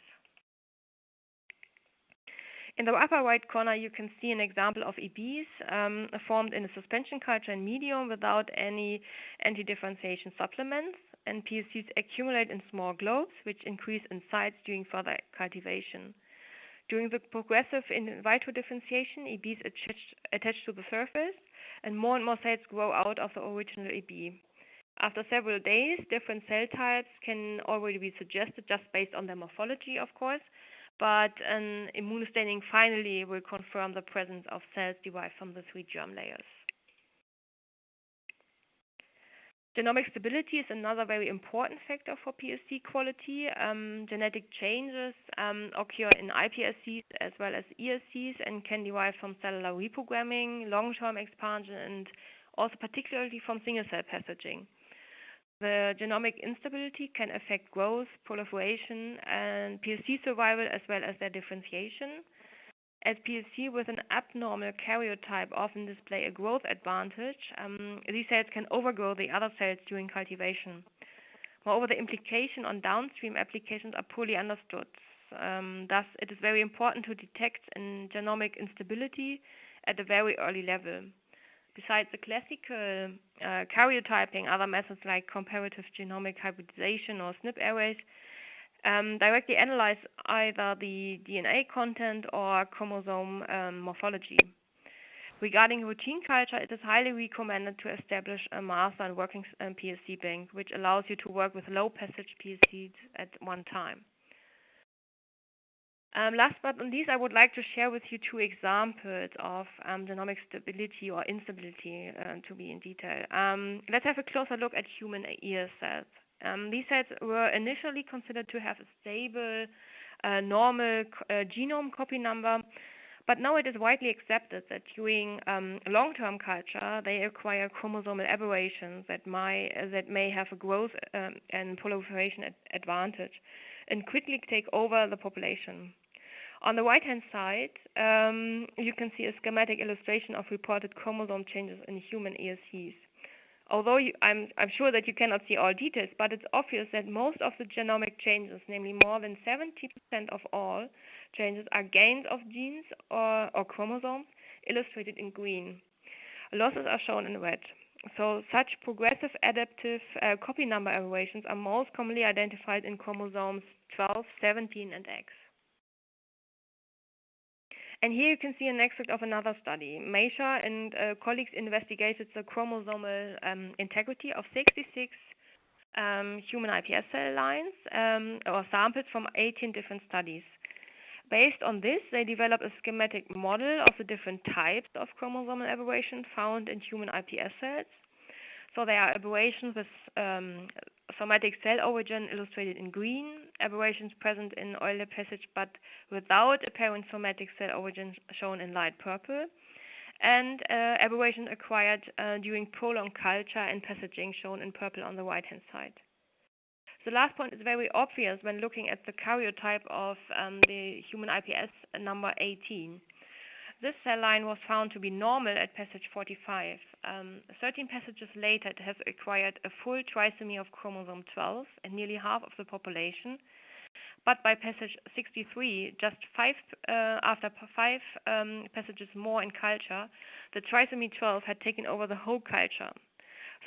In the upper right corner, you can see an example of EBs formed in a suspension culture in medium without any anti-differentiation supplements, and PSCs accumulate in small globes, which increase in size during further cultivation. During the progressive in vitro differentiation, EBs attach to the surface, and more cells grow out of the original EB. After several days, different cell types can already be suggested just based on their morphology, of course, but an immunostaining finally will confirm the presence of cells derived from the 3 germ layers. Genomic stability is another very important factor for PSC quality. Genetic changes occur in iPSCs as well as ESCs and can derive from cellular reprogramming, long-term expansion, and also particularly from single-cell passaging. The genomic instability can affect growth, proliferation, and PSC survival as well as their differentiation. As PSC with an abnormal karyotype often display a growth advantage, these cells can overgrow the other cells during cultivation. Moreover, the implication on downstream applications are poorly understood. Thus, it is very important to detect genomic instability at a very early level. Besides the classical karyotyping, other methods like comparative genomic hybridization or SNP arrays directly analyze either the DNA content or chromosome morphology. Regarding routine culture, it is highly recommended to establish a master and working PSC bank, which allows you to work with low passage PSCs at one time. Last but not least, I would like to share with you 2 examples of genomic stability or instability to be in detail. Let's have a closer look at human ear cells. These cells were initially considered to have a stable, normal genome copy number, but now it is widely accepted that during long-term culture, they acquire chromosomal aberrations that may have a growth and proliferation advantage and quickly take over the population. On the right-hand side, you can see a schematic illustration of reported chromosome changes in human ESCs. Although I'm sure that you cannot see all details, but it's obvious that most of the genomic changes, namely more than 70% of all changes, are gains of genes or chromosomes, illustrated in green. Losses are shown in red. So such progressive adaptive copy number aberrations are most commonly identified in chromosomes 12, 17, and X. And here you can see an extract of another study. Meisha and colleagues investigated the chromosomal integrity of 66 human iPS cell lines or samples from 18 different studies. Based on this, they developed a schematic model of the different types of chromosomal aberrations found in human iPS cells. So there are aberrations with somatic cell origin illustrated in green, aberrations present in oil passage but without apparent somatic cell origin shown in light purple, and aberrations acquired during prolonged culture and passaging shown in purple on the right-hand side. The last point is very obvious when looking at the karyotype of the human iPS number 18. This cell line was found to be normal at passage 45. 13 passages later, it has acquired a full trisomy of chromosome 12 and nearly half of the population. but by passage 63, just after five passages more in culture, the trisomy 12 had taken over the whole culture.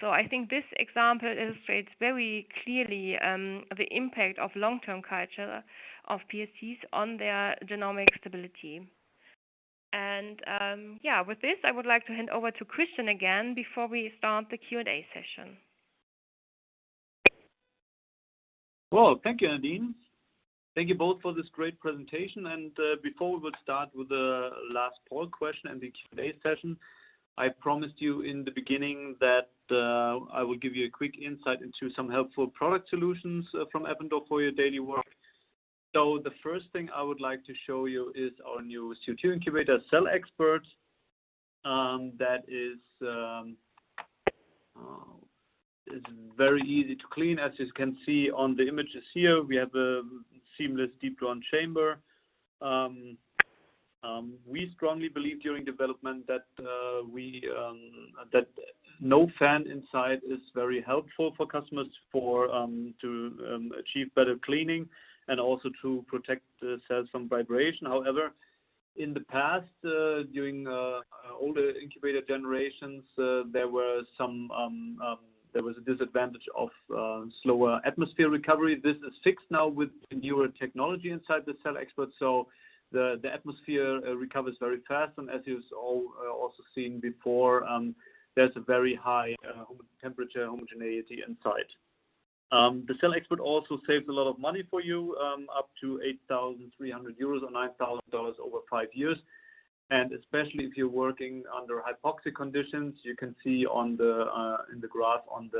So I think this example illustrates very clearly the impact of long-term culture of PSCs on their genomic stability. And with this, I would like to hand over to Christian again before we start the Q&A session. Well, thank you, Nadine. Thank you both for this great presentation. And before we will start with the last poll question and the Q&A session, I promised you in the beginning that I will give you a quick insight into some helpful product solutions from Eppendorf for your daily work. So the first thing I would like to show you is our new CO2 incubator, Cell Expert. That is very easy to clean. As you can see on the images here, we have a seamless deep drawn chamber. We strongly believe during development that that no fan inside is very helpful for customers to achieve better cleaning and also to protect the cells from vibration. However, in the past, during older incubator generations, there was a disadvantage of slower atmosphere recovery. This is fixed now with newer technology inside the Cell Expert, so the atmosphere recovers very fast, and as you've also seen before, there's a very high temperature homogeneity inside. The Cell Expert also saves a lot of money for you, up to 8,300 euros or $9,000 over 5 years. And especially if you're working under hypoxic conditions, you can see on the in the graph on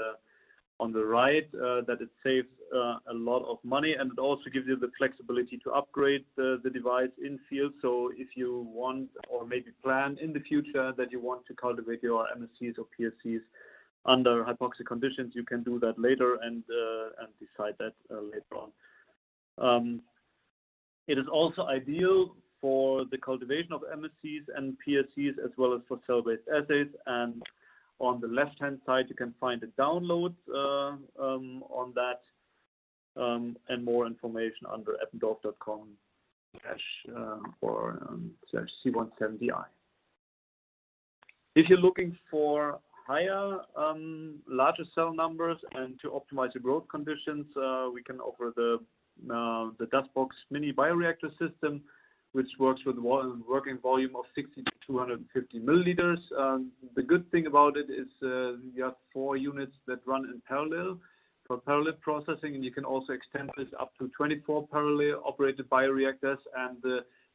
the right that it saves a lot of money, and it also gives you the flexibility to upgrade the device in field. So if you want or maybe plan in the future that you want to cultivate your MSCs or PSCs under hypoxic conditions, you can do that later and decide that later on. It is also ideal for the cultivation of MSCs and PSCs as well as for cell-based assays. And on the left-hand side, you can find a download on that and more information under eppendorf.com /C170i. If you're looking for higher, larger cell numbers and to optimize your growth conditions, we can offer the DASBox mini bioreactor system, which works with a working volume of 60 to 250 milliliters. The good thing about it is you have 4 units that run in parallel for parallel processing, and you can also extend this up to 24 parallel operated bioreactors, and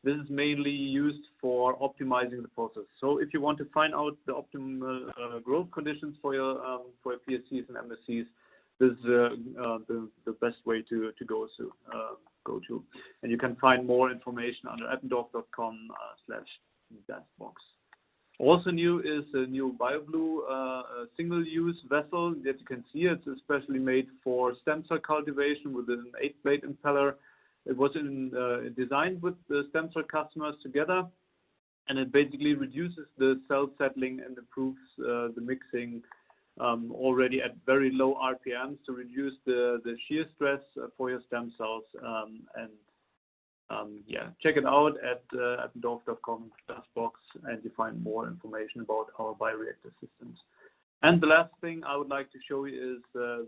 this is mainly used for optimizing the process. So if you want to find out the optimal growth conditions for your PSCs and MSCs, this is the best way to go to. And you can find more information under eppendorf.com /DASBox. Also new is a new BioBlue single-use vessel that you can see. It's especially made for stem cell cultivation with an 8-blade impeller. It was designed with the stem cell customers together, and it basically reduces the cell settling and improves the mixing already at very low RPMs to reduce the shear stress for your stem cells. Check it out at eppendorf.com /DASBox, and you find more information about our bioreactor systems. And the last thing I would like to show you is the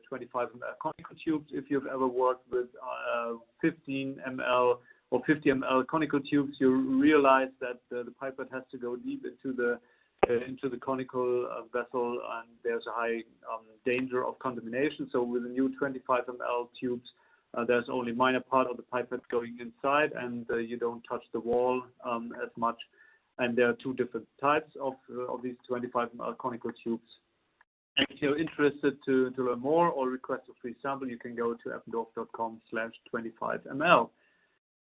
25 ml conical tubes. If you've ever worked with 15 ml or 50 ml conical tubes, you realize that the pipette has to go deep into the conical vessel, and there's a high danger of contamination. So with the new 25 ml tubes, there's only minor part of the pipette going inside, and you don't touch the wall as much. And there are 2 different types of these 25 ml conical tubes. And if you're interested to learn more or request a free sample, you can go to eppendorf.com /25ml.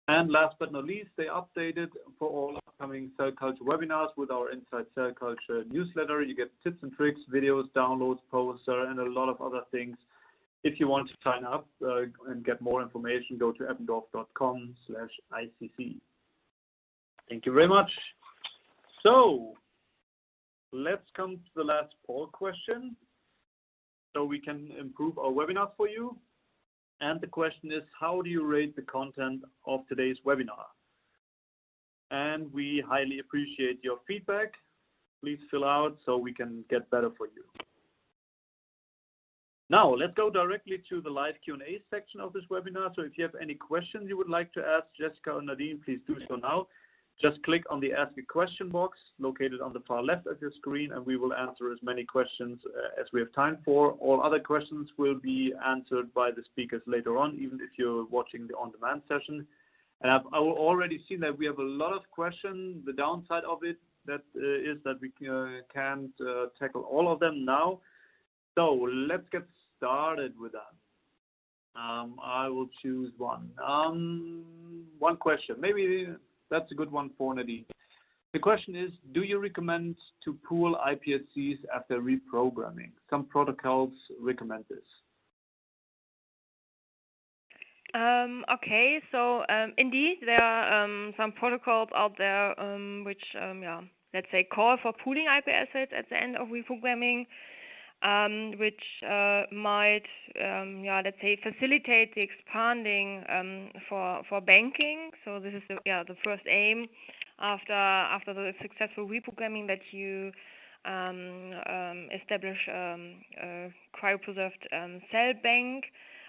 And last but not least, they updated for all upcoming cell culture webinars with our Inside Cell Culture newsletter. You get tips and tricks, videos, downloads, poster, and a lot of other things. If you want to sign up and get more information, go to eppendorf.com /ICC. Thank you very much. So let's come to the last poll question so we can improve our webinars for you. And the question is, how do you rate the content of today's webinar? And we highly appreciate your feedback. Please fill out so we can get better for you. Now, let's go directly to the live Q&A section of this webinar. So if you have any questions you would like to ask Jessica or Nadine, please do so now. Just click on the Ask a Question box located on the far left of your screen, and we will answer as many questions as we have time for. All other questions will be answered by the speakers later on, even if you're watching the on-demand session. And I've already seen that we have a lot of questions. The downside of it is that we can't tackle all of them now. So let's get started with that. I will choose one. One question. Maybe that's a good one for Nadine. The question is, do you recommend to pool iPSCs after reprogramming? Some protocols recommend this. Okay, so indeed, there are some protocols out there which, let's say, call for pooling IP assets at the end of reprogramming, which might, let's say, facilitate the expanding for banking. So this is the first aim after the successful reprogramming, that you establish a cryopreserved cell bank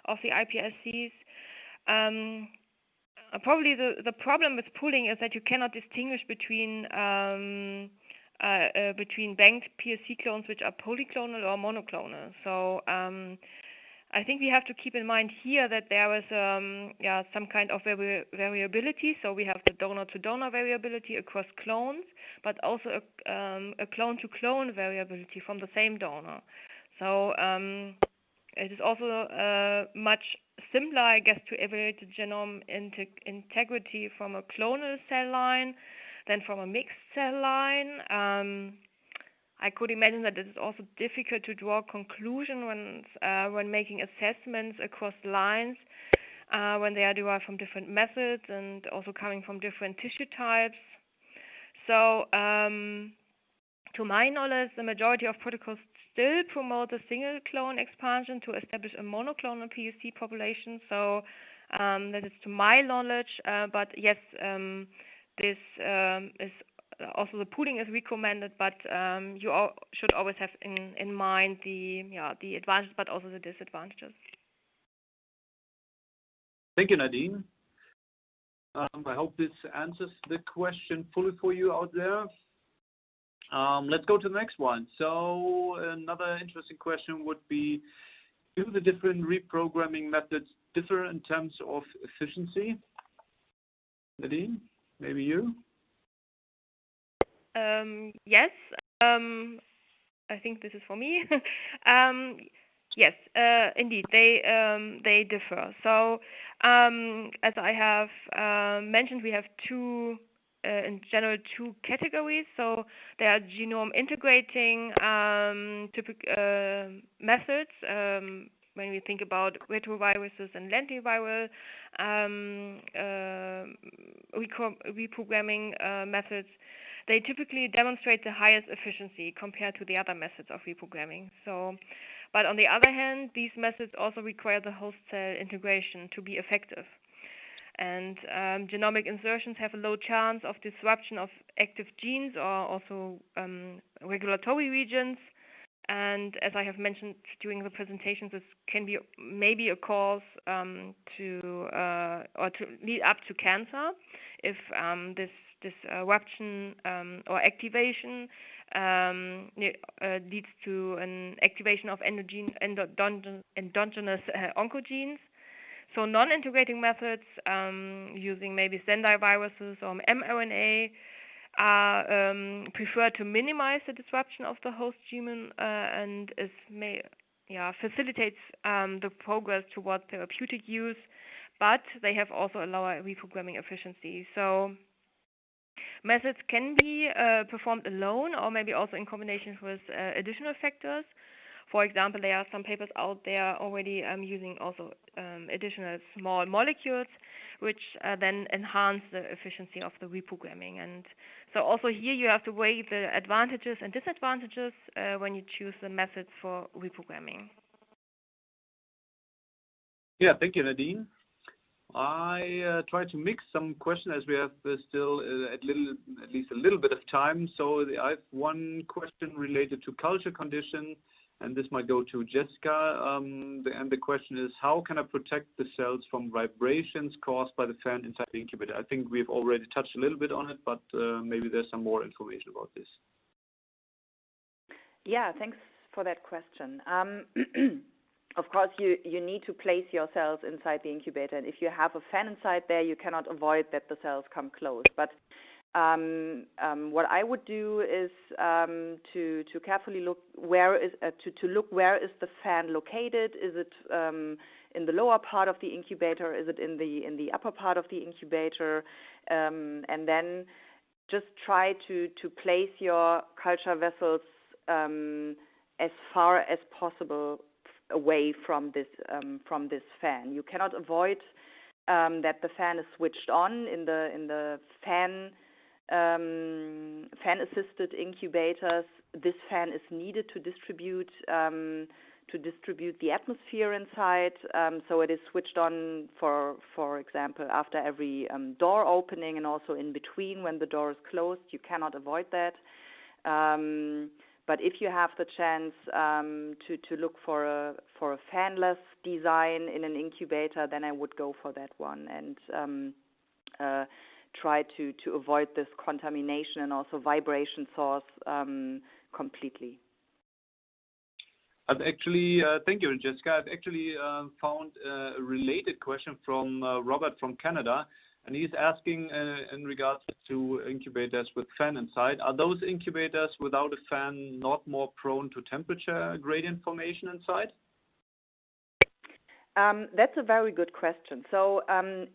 of the iPSCs. Probably the problem with pooling is that you cannot distinguish between banked PSC clones which are polyclonal or monoclonal. So I think we have to keep in mind here that there is some kind of variability. So we have the donor-to-donor variability across clones, but also a clone-to-clone variability from the same donor. So it is also much simpler, I guess, to evaluate the genome integrity from a clonal cell line than from a mixed cell line. I could imagine that it is also difficult to draw conclusion when making assessments across lines when they are derived from different methods and also coming from different tissue types. So to my knowledge, the majority of protocols still promote a single clone expansion to establish a monoclonal PSC population. So that is to my knowledge, but yes, this is also the pooling is recommended, but you should always have in mind the advantages, but also the disadvantages. Thank you, Nadine. I hope this answers the question fully for you out there. Let's go to the next one. So another interesting question would be, do the different reprogramming methods differ in terms of efficiency? Nadine, maybe you? Yes, I think this is for me. Yes, indeed, they differ. So as I have mentioned, we have in general two categories. So there are genome integrating methods. When we think about retroviruses and lentiviral reprogramming methods, they typically demonstrate the highest efficiency compared to the other methods of reprogramming. So, but on the other hand, these methods also require the host cell integration to be effective. And genomic insertions have a low chance of disruption of active genes or also regulatory regions. And as I have mentioned during the presentation, this can be maybe a cause to lead up to cancer if this eruption or activation leads to an activation of endogenous oncogenes. So non-integrating methods using maybe Sendai viruses or mRNA are preferred to minimize the disruption of the host genome and facilitates the progress towards therapeutic use, but they have also a lower reprogramming efficiency. So methods can be performed alone or maybe also in combination with additional factors. For example, there are some papers out there already using also additional small molecules, which then enhance the efficiency of the reprogramming. And so also here you have to weigh the advantages and disadvantages when you choose the methods for reprogramming. Yeah, thank you, Nadine. I try to mix some questions as we have still at least a little bit of time. So I have one question related to culture condition, and this might go to Jessica. And the question is, how can I protect the cells from vibrations caused by the fan inside the incubator? I think we've already touched a little bit on it, but maybe there's some more information about this. Yeah, thanks for that question. Of course, you need to place your cells inside the incubator, and if you have a fan inside there, you cannot avoid that the cells come close. But what I would do is to carefully look where is the fan located. Is it in the lower part of the incubator? Is it in the upper part of the incubator? And then just try to place your culture vessels as far as possible away from this fan. You cannot avoid that the fan is switched on in the fan assisted incubators. This fan is needed to distribute the atmosphere inside. So it is switched on, for example, after every door opening and also in between when the door is closed. You cannot avoid that. But if you have the chance to look for a fanless design in an incubator, then I would go for that one and try to avoid this contamination and also vibration source completely. I've actually, thank you, Jessica. I've actually found a related question from Robert from Canada. And he's asking in regards to incubators with fan inside, are those incubators without a fan not more prone to temperature gradient formation inside? That's a very good question. So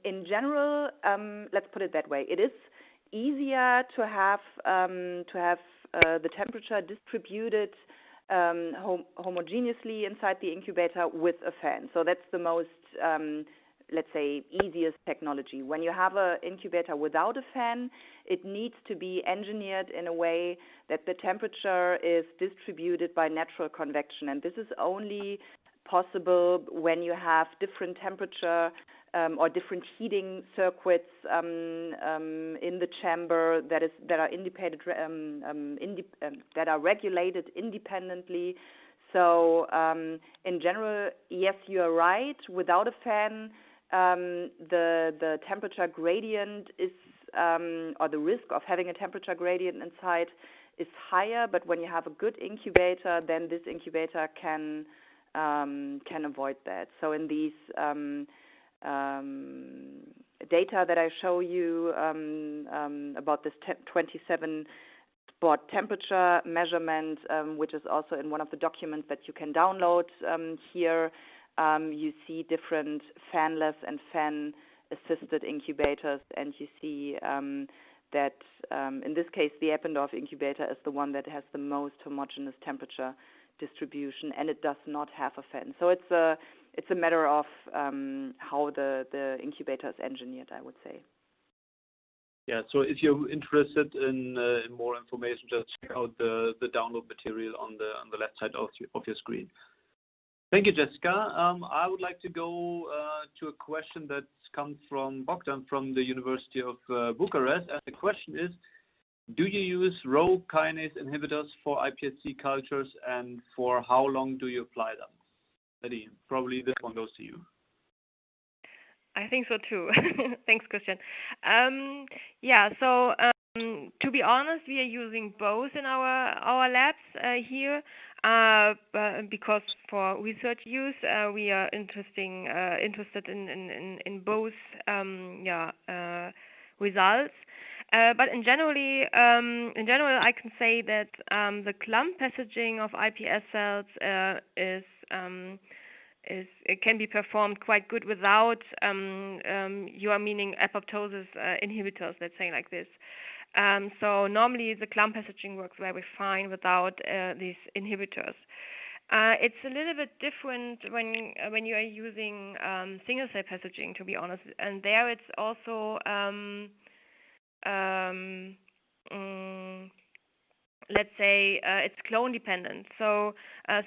in general, let's put it that way. It is easier to have the temperature distributed homogeneously inside the incubator with a fan. So that's the most let's say, easiest technology. When you have an incubator without a fan, it needs to be engineered in a way that the temperature is distributed by natural convection. And this is only possible when you have different temperature or different heating circuits in the chamber that are regulated independently. So in general, yes, you are right. Without a fan, the temperature gradient is, or the risk of having a temperature gradient inside is higher. But when you have a good incubator, then this incubator can avoid that. So in these data that I show you about this 27 spot temperature measurement, which is also in one of the documents that you can download here. You see different fanless and fan-assisted incubators, and you see that in this case the Eppendorf incubator is the one that has the most homogeneous temperature distribution, and it does not have a fan. So it's a matter of how the incubator is engineered, I would say. Yeah, so if you're interested in more information, just check out the download material on the left side of your screen. Thank you, Jessica. I would like to go to a question that comes from Bogdan from the University of Bucharest. And the question is, do you use Rho kinase inhibitors for iPSC cultures, and for how long do you apply them? Nadine, probably this one goes to you. I think so too. Thanks, Christian. Yeah, so to be honest, we are using both in our labs here because for research use, we are interested in both results. But in general, I can say that the clump passaging of iPS cells it can be performed quite good without you are meaning apoptosis inhibitors, let's say like this. So normally the clump passaging works very fine without these inhibitors. It's a little bit different when you are using single cell passaging, to be honest, and there it's also let's say it's clone dependent. So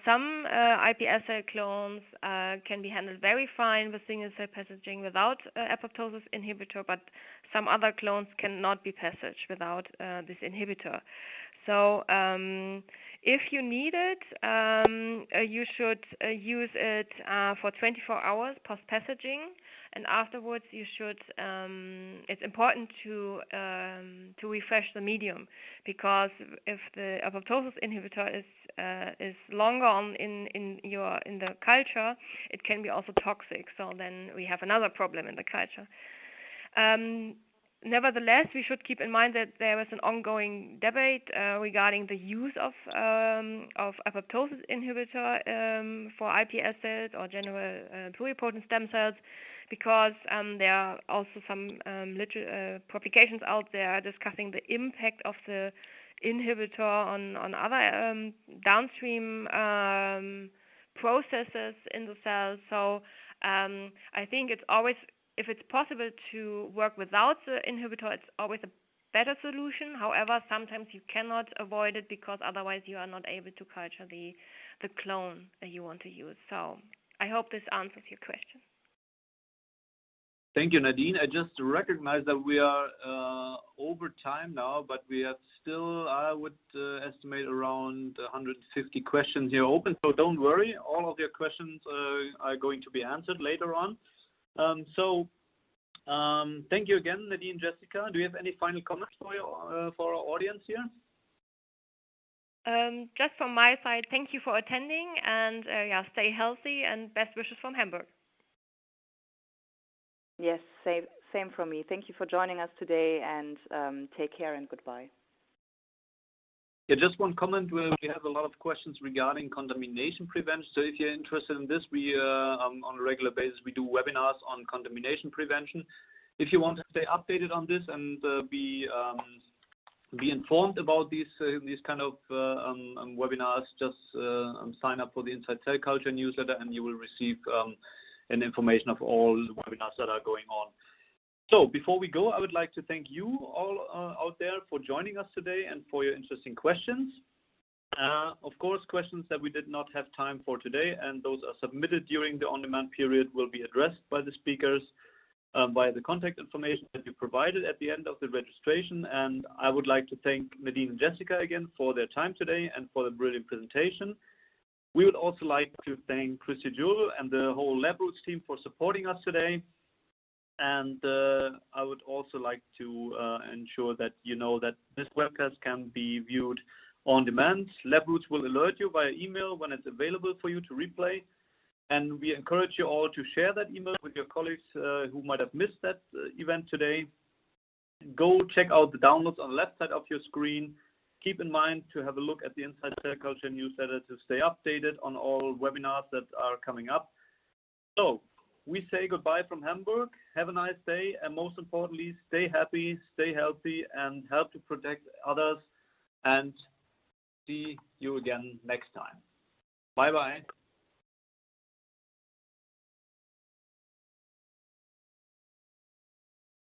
some iPSC clones can be handled very fine with single cell passaging without apoptosis inhibitor, but some other clones cannot be passaged without this inhibitor. So if you need it, you should use it for 24 hours post-passaging, and afterwards you should. It's important to refresh the medium, because if the apoptosis inhibitor is longer on in the culture, it can be also toxic. So then we have another problem in the culture. Nevertheless, we should keep in mind that there is an ongoing debate regarding the use of apoptosis inhibitor for iPS cells or general pluripotent stem cells, because there are also some publications out there discussing the impact of the inhibitor on other downstream processes in the cell. So I think it's always, if it's possible to work without the inhibitor, it's always a better solution. However, sometimes you cannot avoid it, because otherwise you are not able to culture the clone that you want to use. So I hope this answers your question. Thank you, Nadine. I just recognize that we are over time now, but we have still, I would estimate, around 150 questions here open. So don't worry, all of your questions are going to be answered later on. Thank you again, Nadine, Jessica. Do you have any final comments for our audience here? Just from my side, thank you for attending, and stay healthy, and best wishes from Hamburg. Yes, same from me. Thank you for joining us today, and take care and goodbye. Yeah, just one comment. We have a lot of questions regarding contamination prevention. So if you're interested in this, we on a regular basis we do webinars on contamination prevention. If you want to stay updated on this and be informed about these kind of webinars, just sign up for the Inside Cell Culture newsletter, and you will receive an information of all the webinars that are going on. So before we go, I would like to thank you all out there for joining us today and for your interesting questions. Of course, questions that we did not have time for today and those are submitted during the on-demand period will be addressed by the speakers via the contact information that you provided at the end of the registration. And I would like to thank Nadine and Jessica again for their time today and for the brilliant presentation. We would also like to thank Christy Jewell and the whole LabRoots team for supporting us today. And I would also like to ensure that you know that this webcast can be viewed on demand. LabRoots will alert you via email when it's available for you to replay. And we encourage you all to share that email with your colleagues who might have missed that event today. Go check out the downloads on the left side of your screen. Keep in mind to have a look at the Inside Cell Culture newsletter to stay updated on all webinars that are coming up. So we say goodbye from Hamburg. Have a nice day, and most importantly, stay happy, stay healthy, and help to protect others. And see you again next time. Bye-bye.